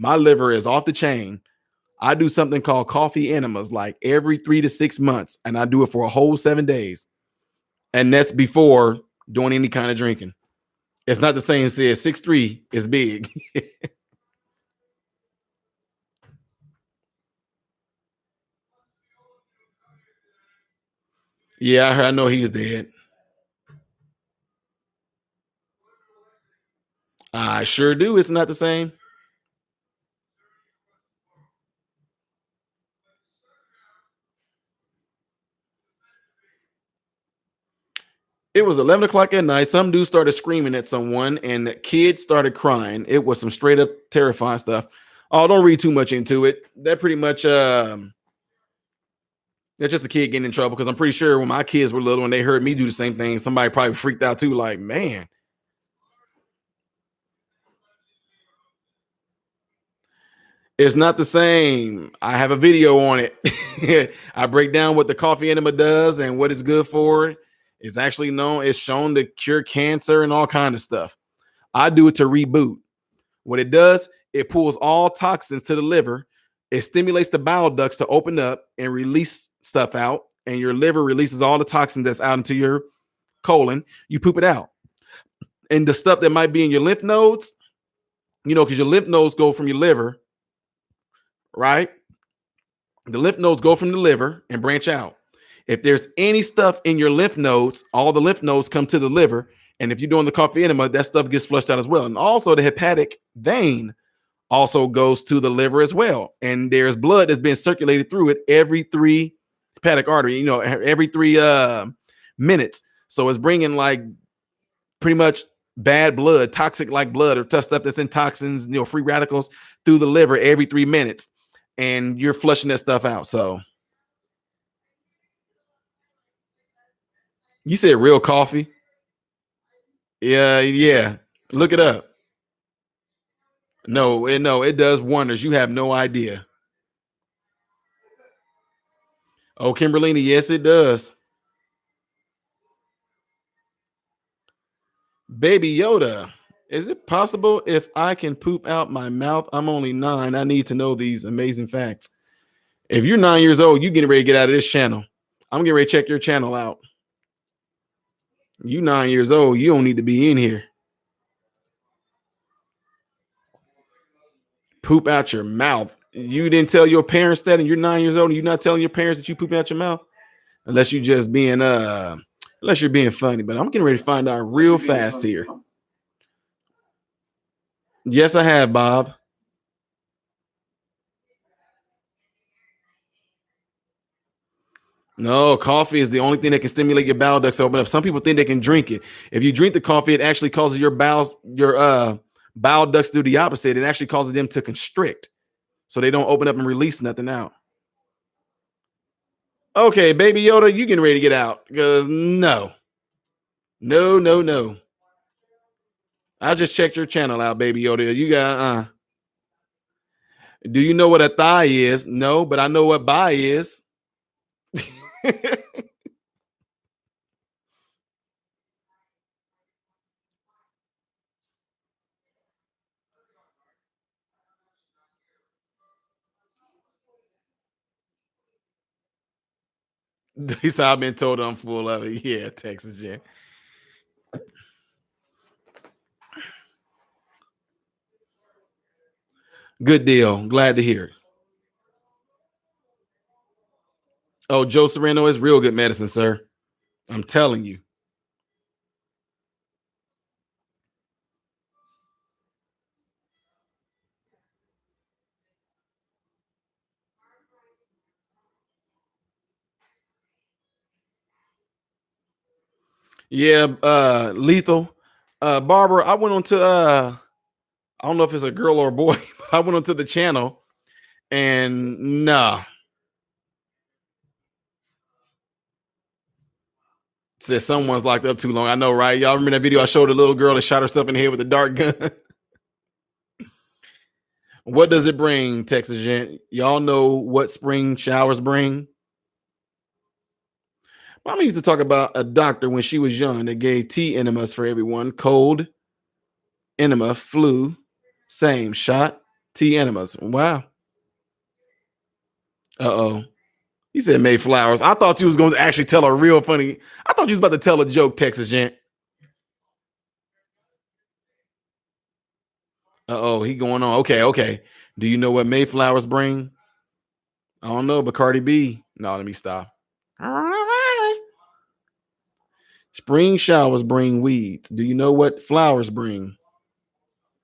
My liver is off the chain. I do something called coffee enemas like every 3 to 6 months, and I do it for a whole 7 days. And that's before doing any kind of drinking. It's not the same. Says 6'3" is big. Yeah, I know he's dead. I sure do. It's not the same. It was 11 o'clock at night. Some dude started screaming at someone, and the kid started crying. It was some straight up terrifying stuff. Oh, don't read too much into it. That pretty much that's just a kid getting in trouble because I'm pretty sure when my kids were little and they heard me do the same thing, somebody probably freaked out too. Like, man, it's not the same. I have a video on it. I break down what the coffee enema does and what it's good for. It's actually known, it's shown to cure cancer and all kind of stuff. I do it to reboot. What it does, it pulls all toxins to the liver. It stimulates the bile ducts to open up and release stuff out. And your liver releases all the toxins that's out into your colon. You poop it out. And the stuff that might be in your lymph nodes, because your lymph nodes go from your liver, right? The lymph nodes go from the liver and branch out. If there's any stuff in your lymph nodes, all the lymph nodes come to the liver. And if you're doing the coffee enema, that stuff gets flushed out as well. And also the hepatic vein also goes to the liver as well. And there's blood that's been circulated through it every 3 hepatic artery, every 3 minutes. So it's bringing like pretty much bad blood, toxic like blood or tough stuff that's in toxins, free radicals through the liver every 3 minutes. And you're flushing that stuff out. So you said real coffee. Yeah. Look it up. No, it does wonders. You have no idea. Oh, Kimberlini, yes, it does. Baby Yoda. Is it possible if I can poop out my mouth? I'm only 9. I need to know these amazing facts. If you're 9 years old, you getting ready to get out of this channel. I'm getting ready to check your channel out. You 9 years old, you don't need to be in here. Poop out your mouth. You didn't tell your parents that, and you're 9 years old, and you're not telling your parents that you poop out your mouth, unless you just being unless you're being funny. But I'm getting ready to find out real fast here. Yes, I have, Bob. No, coffee is the only thing that can stimulate your bowel ducts to open up. Some people think they can drink it. If you drink the coffee, it actually causes your bowel ducts to do the opposite. It actually causes them to constrict, so they don't open up and release nothing out. Okay, Baby Yoda, you getting ready to get out? Because no, no, no, no. I just checked your channel out, Baby Yoda. You got Do you know what a thigh is? No, but I know what bi is. He said I've been told I'm full of it. Yeah, Texas Jen. Good deal. Glad to hear it. Oh, Joe Serrano is real good medicine, sir. I'm telling you. Yeah, lethal. Barbara, I went on to I don't know if it's a girl or a boy, but I went onto the channel and nah. Says someone's locked up too long. I know, right? Y'all remember that video I showed a little girl that shot herself in the head with a dart gun? What does it bring, Texas Gent? Y'all know what spring showers bring? Mama used to talk about a doctor when she was young that gave tea enemas for everyone. Cold, enema, flu, same shot, tea enemas. Wow. Uh-oh. He said Mayflowers. I thought you was going to actually tell a real funny. I thought you was about to tell a joke, Texas Gent. Uh-oh, he going on. Okay, okay. Do you know what Mayflowers bring? I don't know, but Cardi B. No, let me stop. Spring showers bring weeds. Do you know what flowers bring?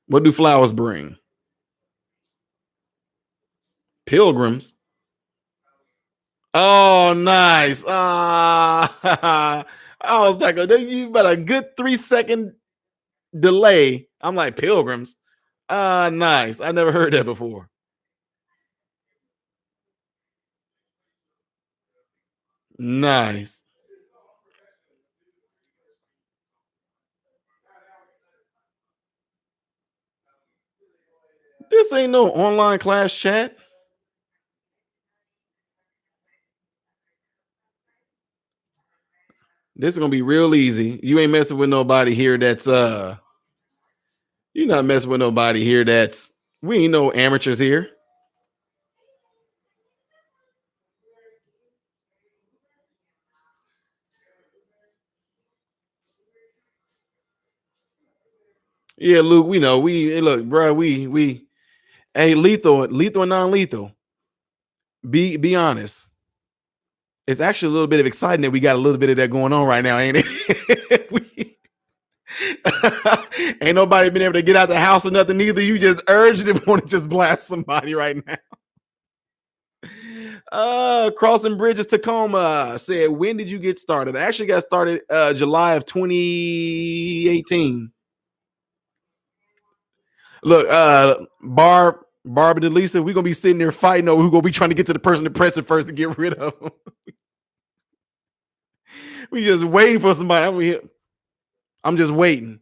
What do flowers bring? Pilgrims. Oh, nice. I was like, you about a good 3-second delay. I'm like, pilgrims. Nice. I never heard that before. Nice. This ain't no online class chat. This is gonna be real easy. You ain't messing with nobody here that's you're not messing with nobody here that's we ain't no amateurs here. Yeah, Luke, we know. We hey, look, bro, we hey lethal and non-lethal. Be honest. It's actually a little bit of exciting that we got a little bit of that going on right now, ain't it? Ain't nobody been able to get out the house or nothing either. You just urged them want to just blast somebody right now. Crossing Bridges Tacoma said, when did you get started? I actually got started July of 2018. Look, Barb and Lisa, we're gonna be sitting there fighting over who's gonna be trying to get to the person to press it first to get rid of them. We just waiting for somebody. I'm just waiting.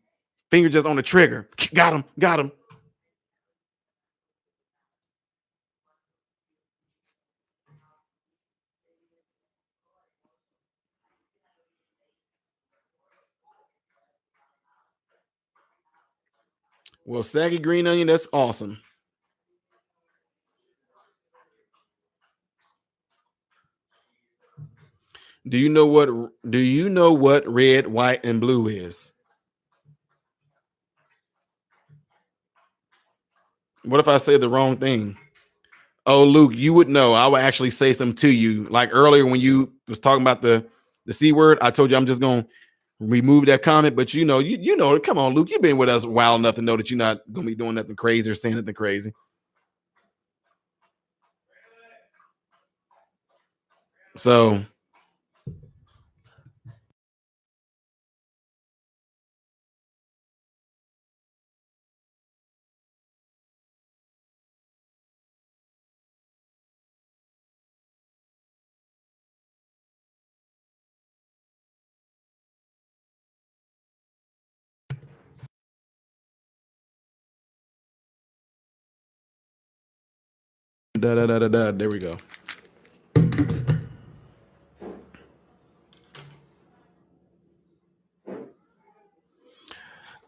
Finger just on the trigger. Got him, got him. Well, saggy green onion, that's awesome. Do you know what red, white, and blue is? What if I say the wrong thing? Oh, Luke, you would know. I would actually say something to you. Like earlier when you was talking about the C word, I told you I'm just gonna remove that comment, but you know, come on, Luke, you've been with us a while enough to know that you're not gonna be doing nothing crazy or saying nothing crazy. So da da da da da. There we go.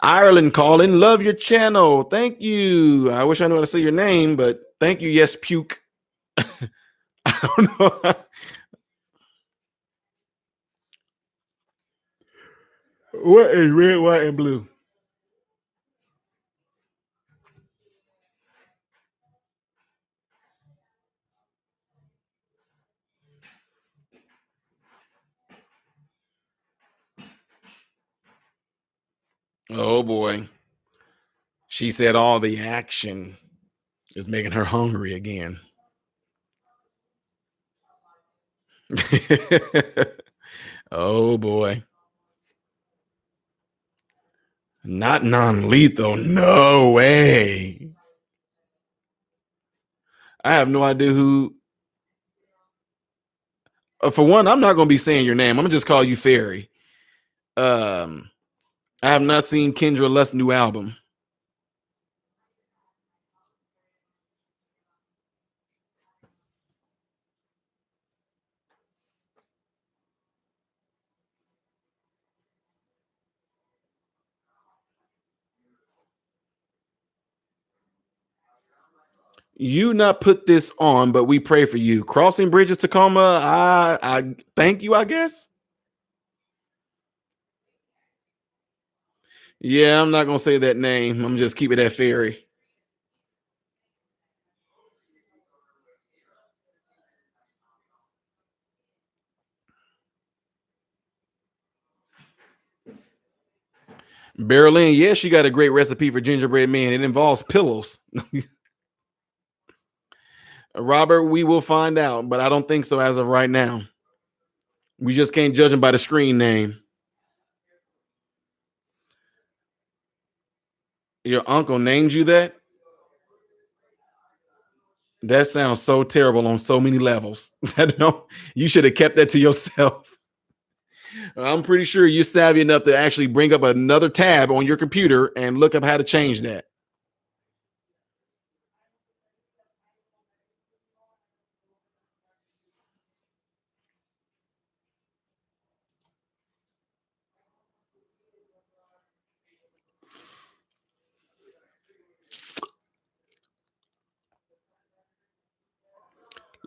Ireland calling. Love your channel. Thank you. I wish I knew how to say your name, but thank you. Yes, puke. I don't know. What is red, white, and blue? Oh boy. She said all the action is making her hungry again. Oh boy. Not non-lethal. No way. I have no idea who. For one, I'm not going to be saying your name. I'm going to just call you Fairy. Um, I have not seen Kendra Lust's new album. You not put this on, but we pray for you. Crossing Bridges Tacoma. I thank you, I guess. Yeah, I'm not gonna say that name. I'm just keep it at Fairy. Berlin, yeah, she got a great recipe for gingerbread man. It involves pillows. Robert, we will find out, but I don't think so as of right now. We just can't judge him by the screen name. Your uncle named you that? That sounds so terrible on so many levels. No, you should have kept that to yourself. I'm pretty sure you're savvy enough to actually bring up another tab on your computer and look up how to change that.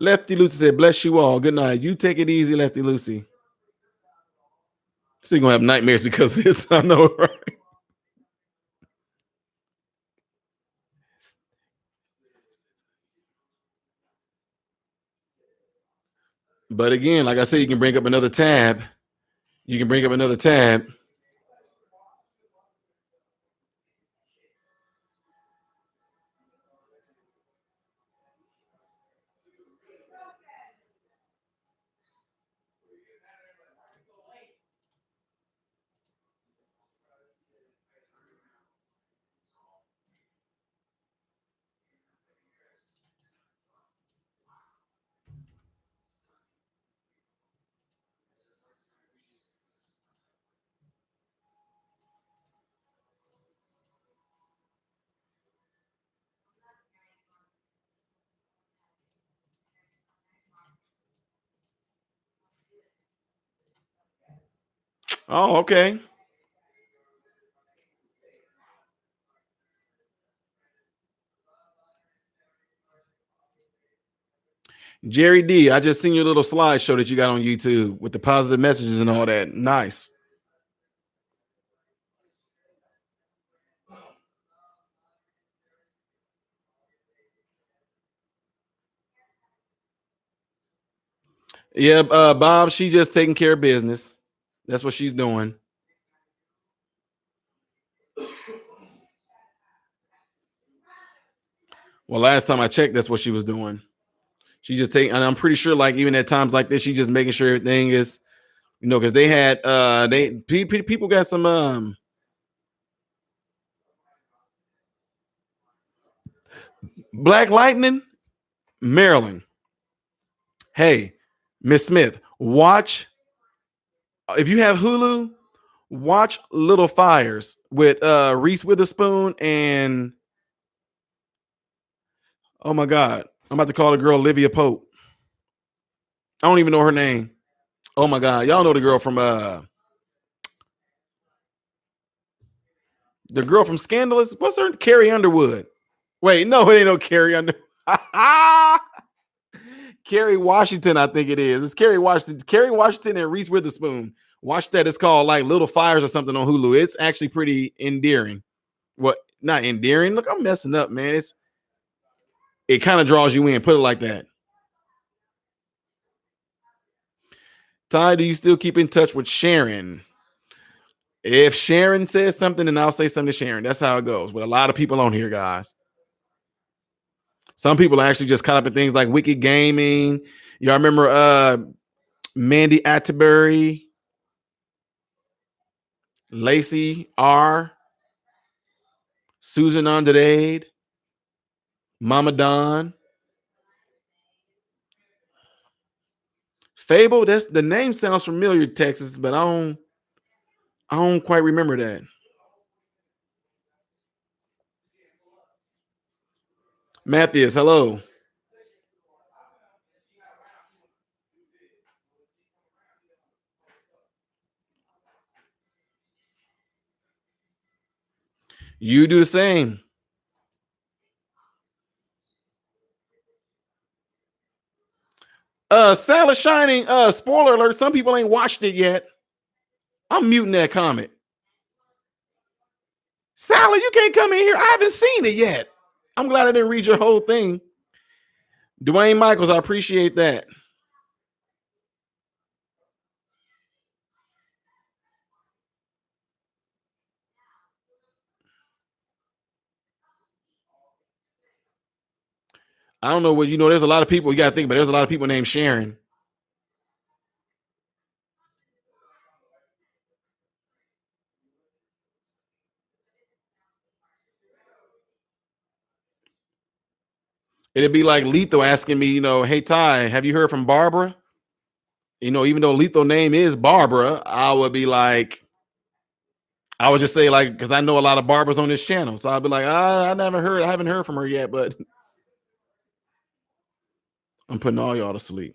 Lefty Lucy said, "Bless you all. Good night. You take it easy, Lefty Lucy." So you're gonna have nightmares because of this. I know, right? But again, like I said, you can bring up another tab. You can bring up another tab. Oh, okay. Jerry D, I just seen your little slideshow that you got on YouTube with the positive messages and all that. Nice. Yeah, Bob, she just taking care of business. That's what she's doing. Well, last time I checked, that's what she was doing. She just taking, and I'm pretty sure, like even at times like this, she just making sure everything is, because they had people got some Black Lightning, Maryland. Hey, Miss Smith, watch if you have Hulu, watch Little Fires with Reese Witherspoon and oh my God, I'm about to call the girl Olivia Pope. I don't even know her name. Oh my God, y'all know the girl from Scandalous. What's her? Carrie Underwood. Wait, no, it ain't no Carrie Underwood. Kerry Washington, I think it is. It's Kerry Washington. Kerry Washington and Reese Witherspoon. Watch that. It's called like Little Fires or something on Hulu. It's actually pretty endearing. What? Not endearing. Look, I'm messing up, man. It kind of draws you in. Put it like that. Ty, do you still keep in touch with Sharon? If Sharon says something, then I'll say something to Sharon. That's how it goes with a lot of people on here, guys. Some people are actually just caught up in things like Wicked Gaming. Y'all remember Mandy Atterbury, Lacey R, Susan Andrade, Mama Don, Fable. That's the name sounds familiar, Texas, but I don't quite remember that. Matthias, hello. You do the same. Salad Shining, spoiler alert, some people ain't watched it yet. I'm muting that comment. Sally, you can't come in here. I haven't seen it yet. I'm glad I didn't read your whole thing. Dwayne Michaels, I appreciate that. I don't know what there's a lot of people you gotta think about. There's a lot of people named Sharon. It'd be like Lethal asking me, hey Ty, have you heard from Barbara? Even though Lethal name is Barbara, I would be like, I would just say like, because I know a lot of Barbaras on this channel, so I'd be like, I haven't heard from her yet, but I'm putting all y'all to sleep.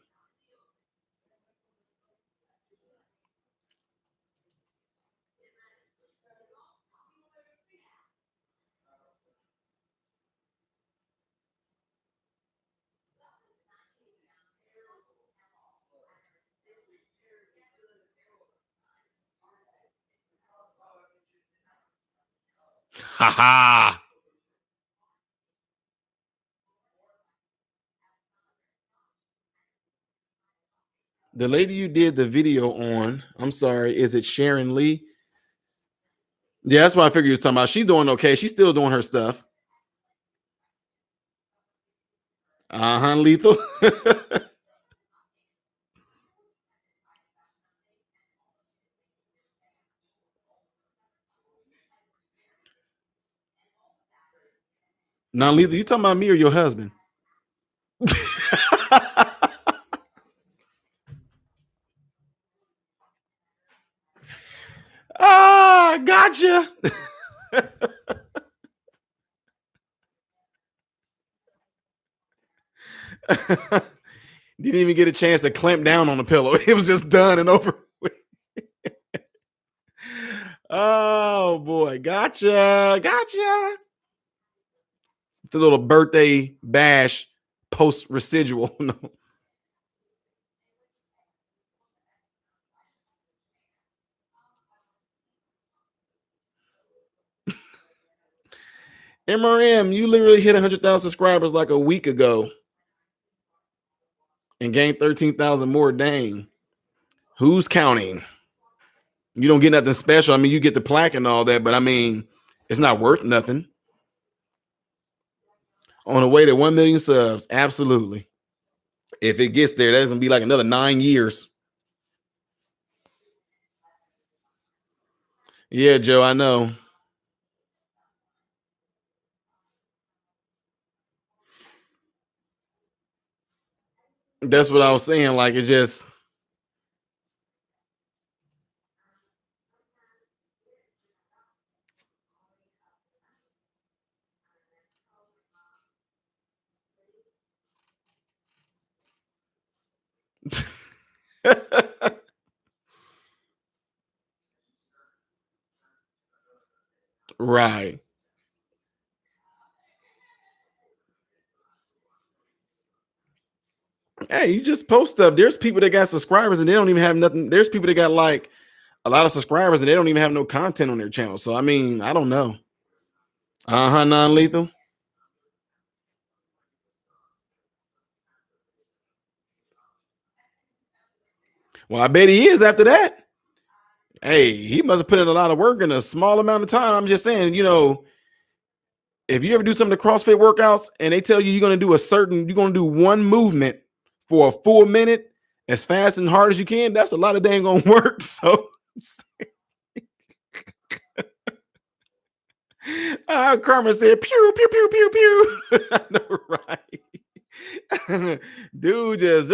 Ha ha. The lady you did the video on, I'm sorry, is it Sharon Lee? Yeah, that's what I figured you was talking about. She's doing okay. She's still doing her stuff. Lethal. Now, Lethal, you talking about me or your husband? Gotcha. Didn't even get a chance to clamp down on the pillow. It was just done and over with. Oh boy, gotcha. The little birthday bash post residual. MRM, you literally hit 100,000 subscribers like a week ago and gained 13,000 more. Dang. Who's counting? You don't get nothing special. I mean, you get the plaque and all that, but I mean, it's not worth nothing. On the way to 1 million subs, absolutely. If it gets there, that's gonna be like another 9 years. Yeah, Joe, I know. That's what I was saying. Like, it just right. Hey, you just post stuff. There's people that got subscribers and they don't even have nothing. There's people that got like a lot of subscribers and they don't even have no content on their channel. So I mean, I don't know. Non-lethal. Well, I bet he is after that. Hey, he must have put in a lot of work in a small amount of time. I'm just saying, if you ever do some of the CrossFit workouts and they tell you you're going to do one movement for a full minute as fast and hard as you can, that's a lot of dang on work. So Carmen said, pew, pew, pew, pew, pew. I know, right? Dude just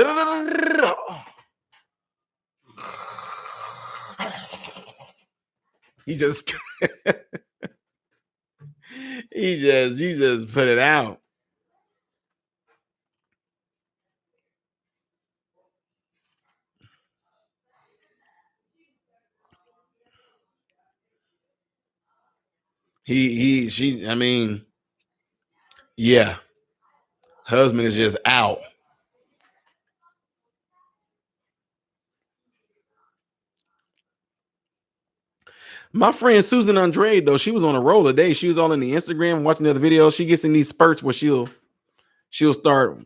he just he just put it out. I mean, yeah. Husband is just out. My friend Susan Andrade, though, she was on a roll today. She was all in the Instagram watching the other videos. She gets in these spurts where she'll start,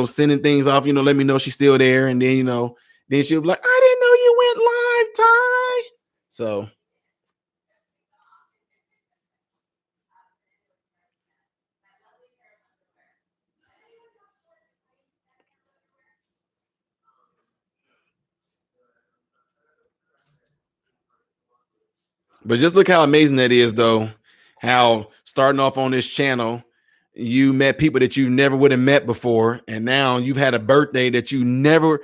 sending things off, let me know she's still there. And then, then she'll be like, I didn't know you went live, Ty. So but just look how amazing that is, though. How starting off on this channel, you met people that you never would have met before, and now you've had a birthday that you never.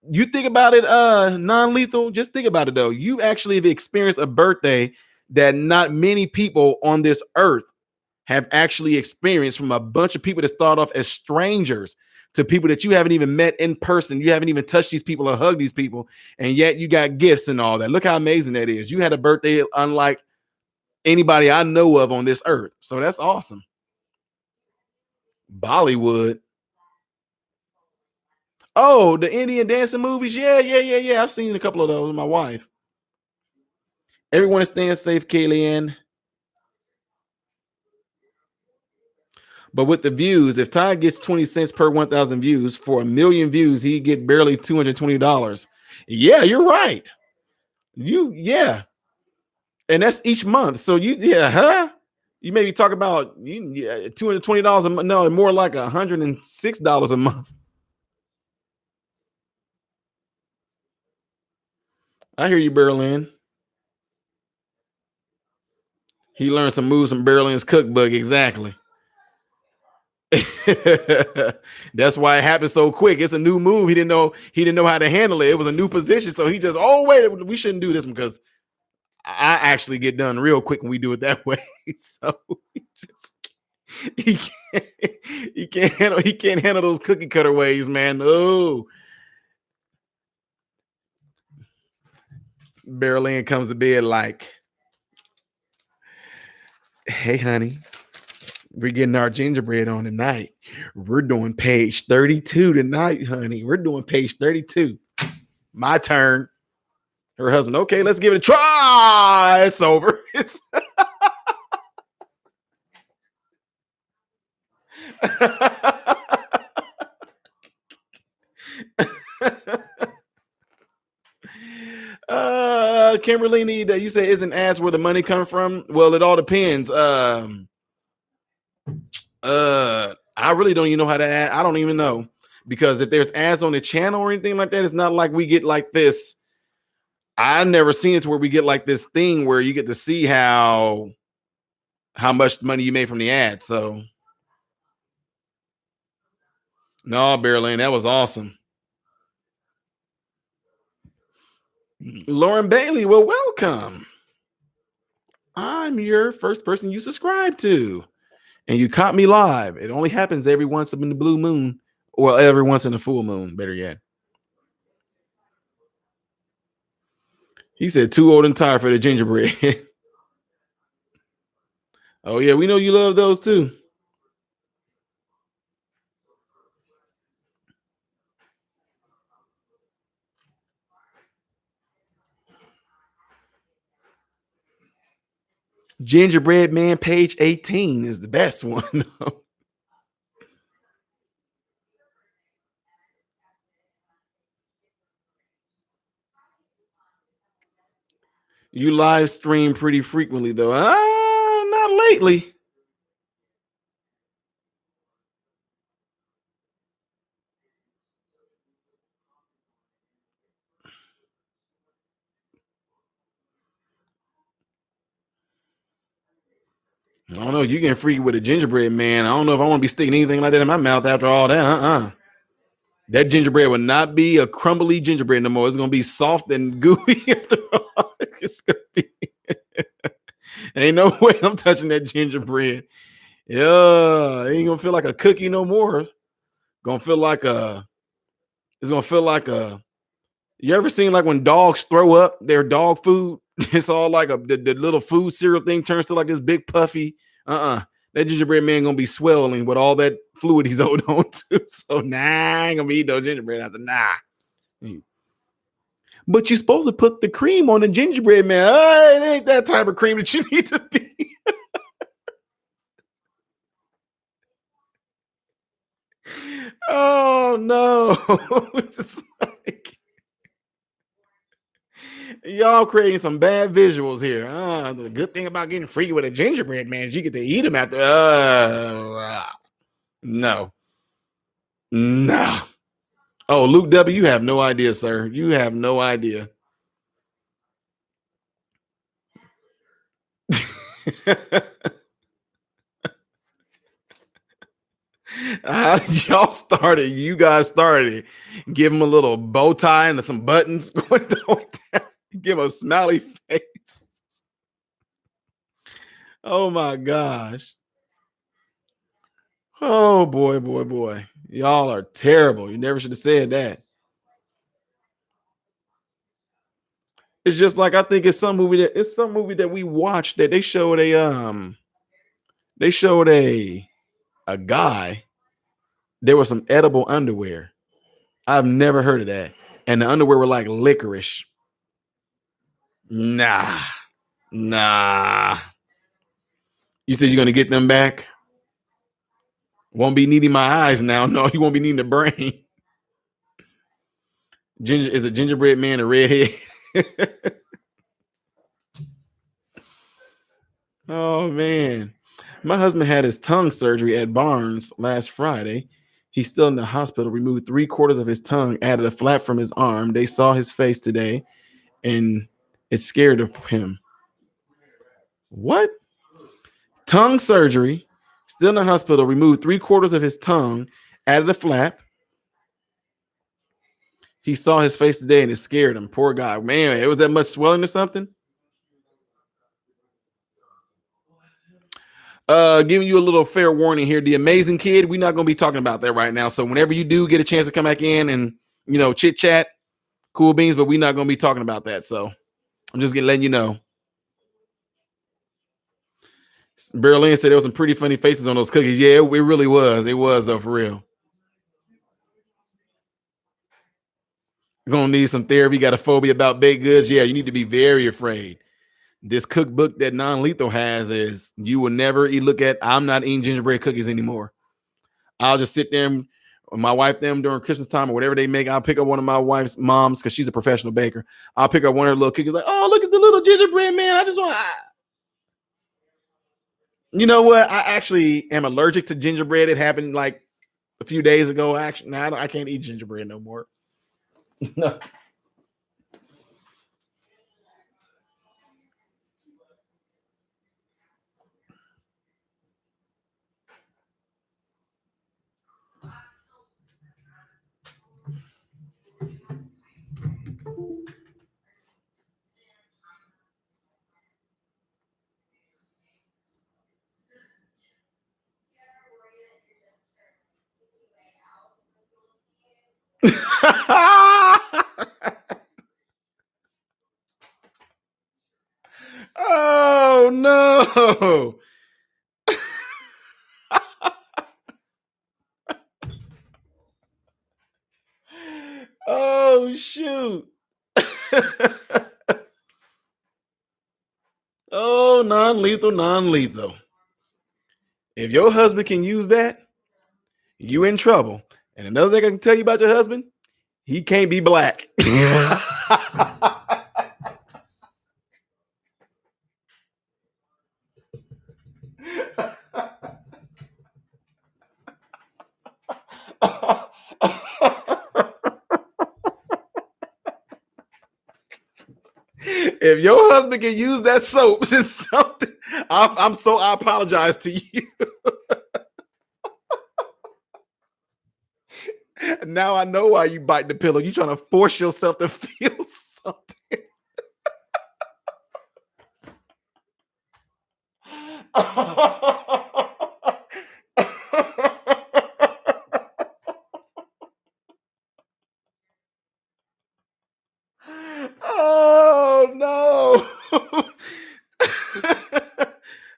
You think about it, non-lethal. Just think about it, though. You actually have experienced a birthday that not many people on this earth have actually experienced, from a bunch of people that start off as strangers to people that you haven't even met in person. You haven't even touched these people or hugged these people, and yet you got gifts and all that. Look how amazing that is. You had a birthday unlike anybody I know of on this earth. So that's awesome. Bollywood. Oh, the Indian dancing movies. Yeah. I've seen a couple of those with my wife. Everyone is staying safe, Kaylee. But with the views, if Ty gets 20 cents per 1,000 views, for 1 million views, he get barely $220. Yeah, you're right. Yeah. And that's each month. So you maybe talk about $220 a month. No, more like $106 a month. I hear you, Berlin. He learned some moves from Berlin's cookbook. Exactly. That's why it happened so quick. It's a new move. He didn't know how to handle it. It was a new position. So he just, wait, we shouldn't do this because I actually get done real quick when we do it that way. So he can't handle those cookie cutter ways, man. Oh, Berlin comes to bed like, hey, honey, we're getting our gingerbread on tonight. We're doing page 32 tonight, honey. We're doing page 32. My turn. Her husband, okay, let's give it a try. It's over. Kimberly, you say isn't ads where the money come from? Well, it all depends. I really don't even know how to add. I don't even know, because if there's ads on the channel or anything like that, it's not like we get like this. I never seen it to where we get like this thing where you get to see how much money you made from the ad. So no, Barry, that was awesome. Lauren Bailey, well, welcome. I'm your first person you subscribe to, and you caught me live. It only happens every once in the blue moon, or every once in a full moon, better yet. He said too old and tired for the gingerbread. Oh yeah, we know you love those too. Gingerbread Man, page 18 is the best one. You live stream pretty frequently though. Not lately. I don't know. You getting freaky with a gingerbread man. I don't know if I want to be sticking anything like that in my mouth after all that. That gingerbread would not be a crumbly gingerbread no more. It's gonna be soft and gooey after all. It's gonna be. Ain't no way I'm touching that gingerbread. Yeah, it ain't gonna feel like a cookie no more. Gonna feel like a. It's gonna feel like a. You ever seen like when dogs throw up their dog food? It's all like the little food cereal thing turns to like this big puffy. That gingerbread man gonna be swelling with all that fluid he's holding on to. So I ain't gonna be eating no gingerbread after But you're supposed to put the cream on the gingerbread man. It ain't that type of cream that you need to be. Oh no. Just like, y'all creating some bad visuals here. The good thing about getting freaky with a gingerbread man is you get to eat them after. No. No. Oh, Luke W., you have no idea, sir. You have no idea. Y'all started. You guys started. Give him a little bow tie and some buttons going down. Give him a smiley face. Oh my gosh. Oh boy, boy, boy. Y'all are terrible. You never should have said that. It's just like I think it's some movie that we watched that they showed a guy. There was some edible underwear. I've never heard of that. And the underwear were like licorice. Nah. You said you're gonna get them back? Won't be needing my eyes now. No, you won't be needing the brain. Ginger is a gingerbread man a redhead. Oh man. My husband had his tongue surgery at Barnes last Friday. He's still in the hospital, removed 3/4 of his tongue, added a flap from his arm. They saw his face today and it scared him. What? Tongue surgery, still in the hospital, removed 3/4 of his tongue, added a flap. He saw his face today and it scared him. Poor guy. Man, it was that much swelling or something? Giving you a little fair warning here. The Amazing Kid, we're not going to be talking about that right now. So whenever you do get a chance to come back in and, chit chat, cool beans, but we're not going to be talking about that. So I'm just letting you know. Berlin said there was some pretty funny faces on those cookies. Yeah, it really was. It was though, for real. You're gonna need some therapy. Got a phobia about baked goods. Yeah, you need to be very afraid. This cookbook that Non Lethal has is you will never look at. I'm not eating gingerbread cookies anymore. I'll just sit there and my wife them during Christmas time or whatever they make. I'll pick up one of my wife's moms because she's a professional baker. I'll pick up one of her little cookies, like, oh, look at the little gingerbread man. I just want. You know what? I actually am allergic to gingerbread. It happened like a few days ago. Actually, now I can't eat gingerbread no more. No. Oh no. Oh shoot. Oh, non-lethal, non-lethal. If your husband can use that, you in trouble. And another thing I can tell you about your husband, he can't be black. If your husband can use that soap, it's something. I apologize to you. Now I know why you bite the pillow. You trying to force yourself to feel something. Oh no.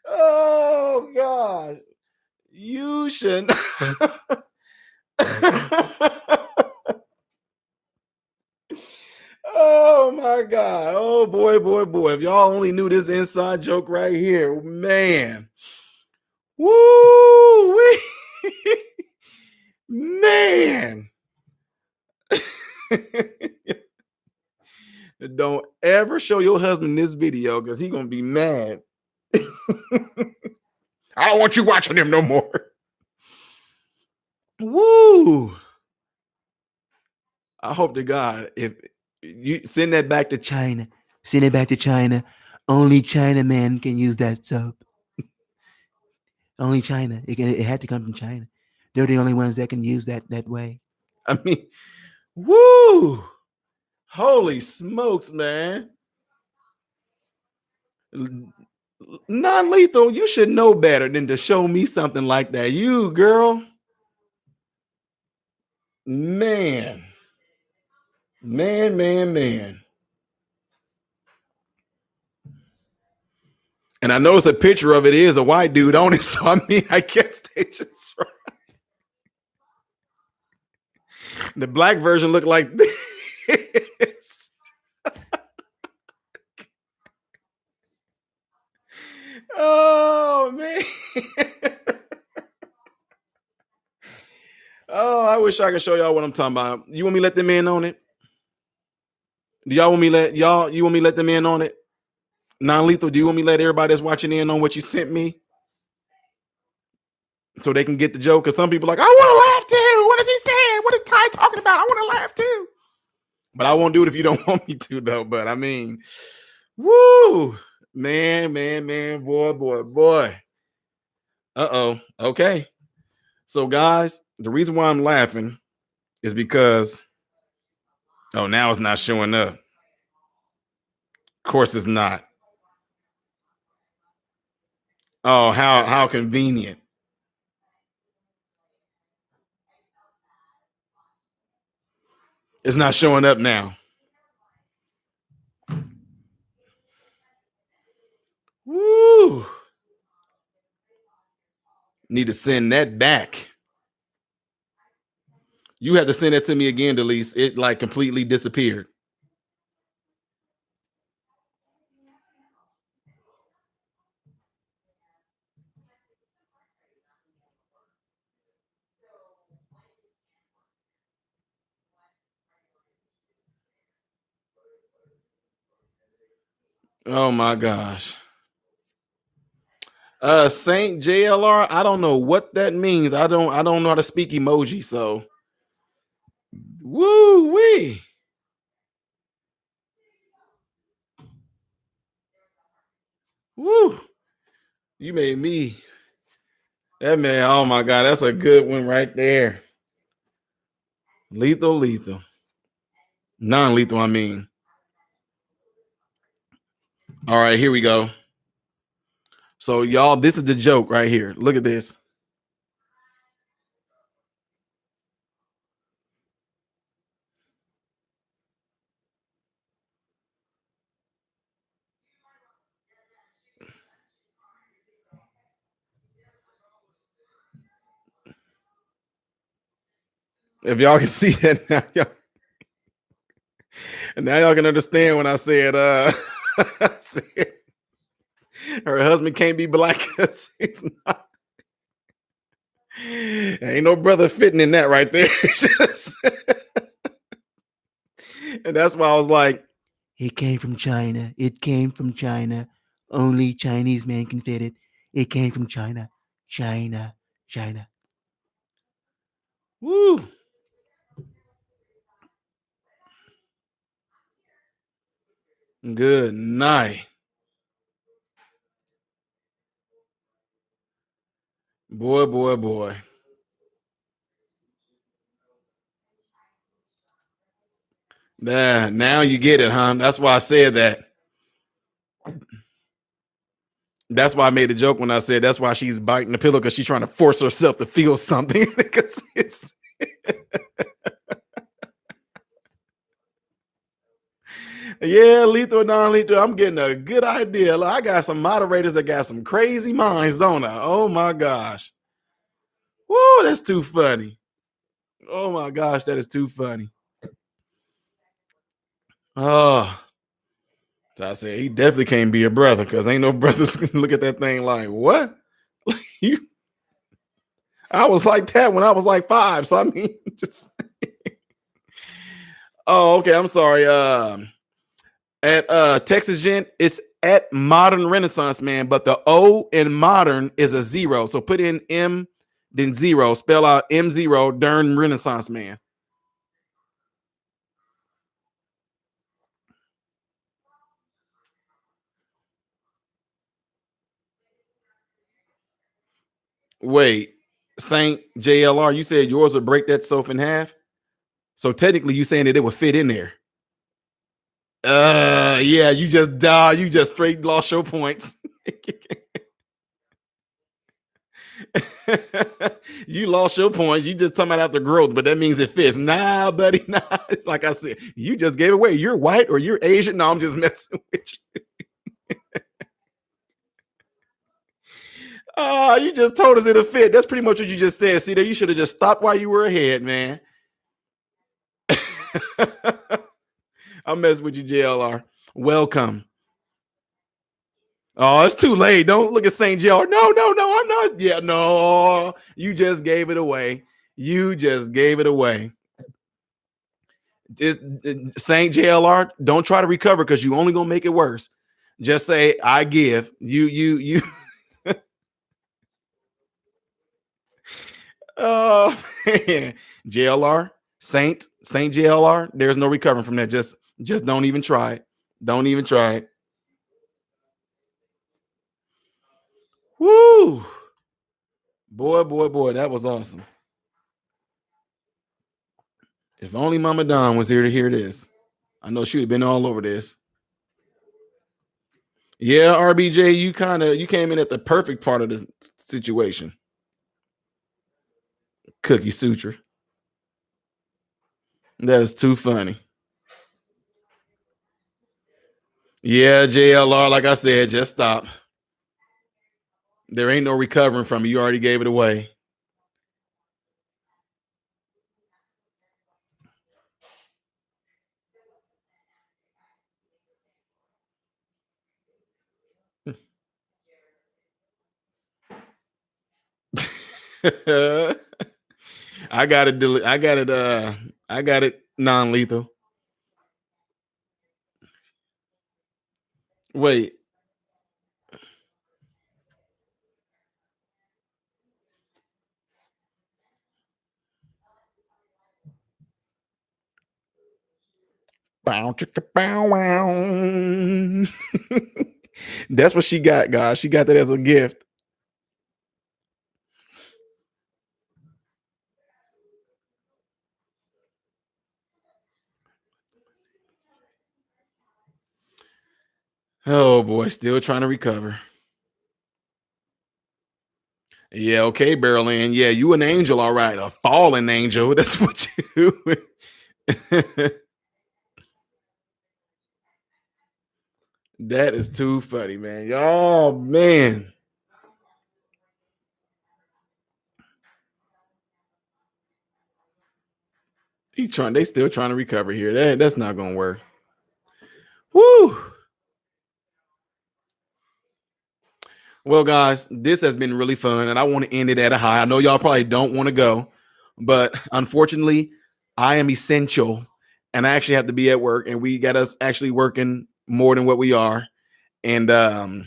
Oh God. You shouldn't. Oh my God. Oh boy, boy, boy. If y'all only knew this inside joke right here, man. Woo! Man. Don't ever show your husband this video because he's gonna be mad. I don't want you watching him no more. Woo! I hope to God if you send that back to China, send it back to China. Only China man can use that soap. Only China. It had to come from China. They're the only ones that can use that way. I mean, woo! Holy smokes, man. Non-lethal, you should know better than to show me something like that. You girl, man, man. And I noticed a picture of it is a white dude on it. So I mean, I guess they just the black version looked like this. Oh man. Oh, I wish I could show y'all what I'm talking about. You want me to let them in on it? Do y'all want me let y'all? You want me to let them in on it? Non-lethal. Do you want me to let everybody that's watching in on what you sent me, so they can get the joke? Because some people are like, I want to laugh too. What is he saying? What is Ty talking about? I want to laugh too. But I won't do it if you don't want me to, though. But I mean, woo, man, boy. Okay. So, guys, the reason why I'm laughing is because now it's not showing up. Of course, it's not. Oh, how convenient. It's not showing up now. Woo. Need to send that back. You have to send that to me again, Delise. It like completely disappeared. Oh my gosh. Saint JLR, I don't know what that means. I don't know how to speak emoji, so woo wee. Woo. You made me that man. Oh my god, that's a good one right there. Lethal, lethal. Non-lethal, I mean. All right, here we go. So, y'all, this is the joke right here. Look at this. If y'all can see that now, now y'all can understand when I said said her husband can't be black because it's not. Ain't no brother fitting in that right there. And that's why I was like, it came from China. It came from China. Only Chinese man can fit it. It came from China. China. China. Woo. Good night. Boy, boy, boy. Now you get it, huh? That's why I said that. That's why I made a joke when I said that's why she's biting the pillow because she's trying to force herself to feel something. Because it's yeah, lethal or non-lethal. I'm getting a good idea. Look, I got some moderators that got some crazy minds, don't I? Oh my gosh. Whoa, that's too funny. Oh my gosh, that is too funny. Oh, so I said he definitely can't be a brother because ain't no brothers can look at that thing like what? you I was like that when I was like 5. So I mean just oh, okay. I'm sorry. At Texas Gen, it's at Modern Renaissance Man, but the O in modern is a 0. So put in M, then 0. Spell out M0 Dern Renaissance Man. Wait, Saint JLR, you said yours would break that sofa in half. So technically, you saying that it would fit in there. Yeah, you just straight lost your points. You lost your points. You just talking about after growth, but that means it fits. Nah, buddy. Nah. Like I said, you just gave away. You're white or you're Asian. No, I'm just messing with you. You just told us it'll fit. That's pretty much what you just said. See, there you should have just stopped while you were ahead, man. I'm messing with you, JLR. Welcome. Oh, it's too late. Don't look at St. JLR. No, no, no, I'm not. Yeah, no. You just gave it away. You just gave it away. Saint JLR, don't try to recover because you only gonna make it worse. Just say I give you. Oh man. JLR Saint JLR. There's no recovering from that. Just don't even try it. Don't even try it. Woo, boy, boy, boy, that was awesome. If only Mama Don was here to hear this. I know she'd have been all over this. Yeah, RBJ, you came in at the perfect part of the situation. Cookie suture. That is too funny. Yeah, JLR, like I said, just stop. There ain't no recovering from it. You already gave it away. I got it. I got it. I got it non-lethal. Wait. Bow, chicka, bow, wow. That's what she got, guys. She got that as a gift. Oh boy, still trying to recover. Yeah, okay, Berlin. Yeah, you an angel, all right. A fallen angel. That's what you. That is too funny, man. Oh man. They still trying to recover here. That's not gonna work. Woo. Well, guys, this has been really fun, and I want to end it at a high. I know y'all probably don't want to go, but unfortunately, I am essential, and I actually have to be at work, and we got us actually working more than what we are, and I'm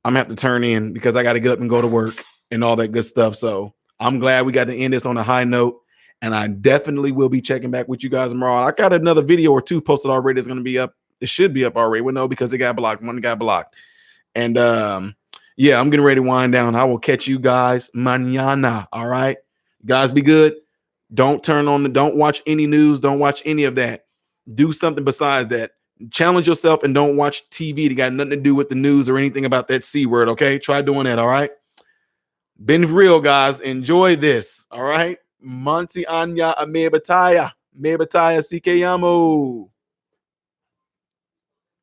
gonna have to turn in because I got to get up and go to work and all that good stuff. So I'm glad we got to end this on a high note, and I definitely will be checking back with you guys tomorrow. I got another video or two posted already. It's gonna be up. It should be up already. Well, no, because it got blocked. One got blocked. And yeah, I'm getting ready to wind down. I will catch you guys mañana. All right. Guys, be good. Don't watch any news. Don't watch any of that. Do something besides that. Challenge yourself and don't watch TV that got nothing to do with the news or anything about that C word. Okay. Try doing that. All right. Been real, guys. Enjoy this. All right. Mansi Anya Ame Bataya. Me Bataya Sikeyamo.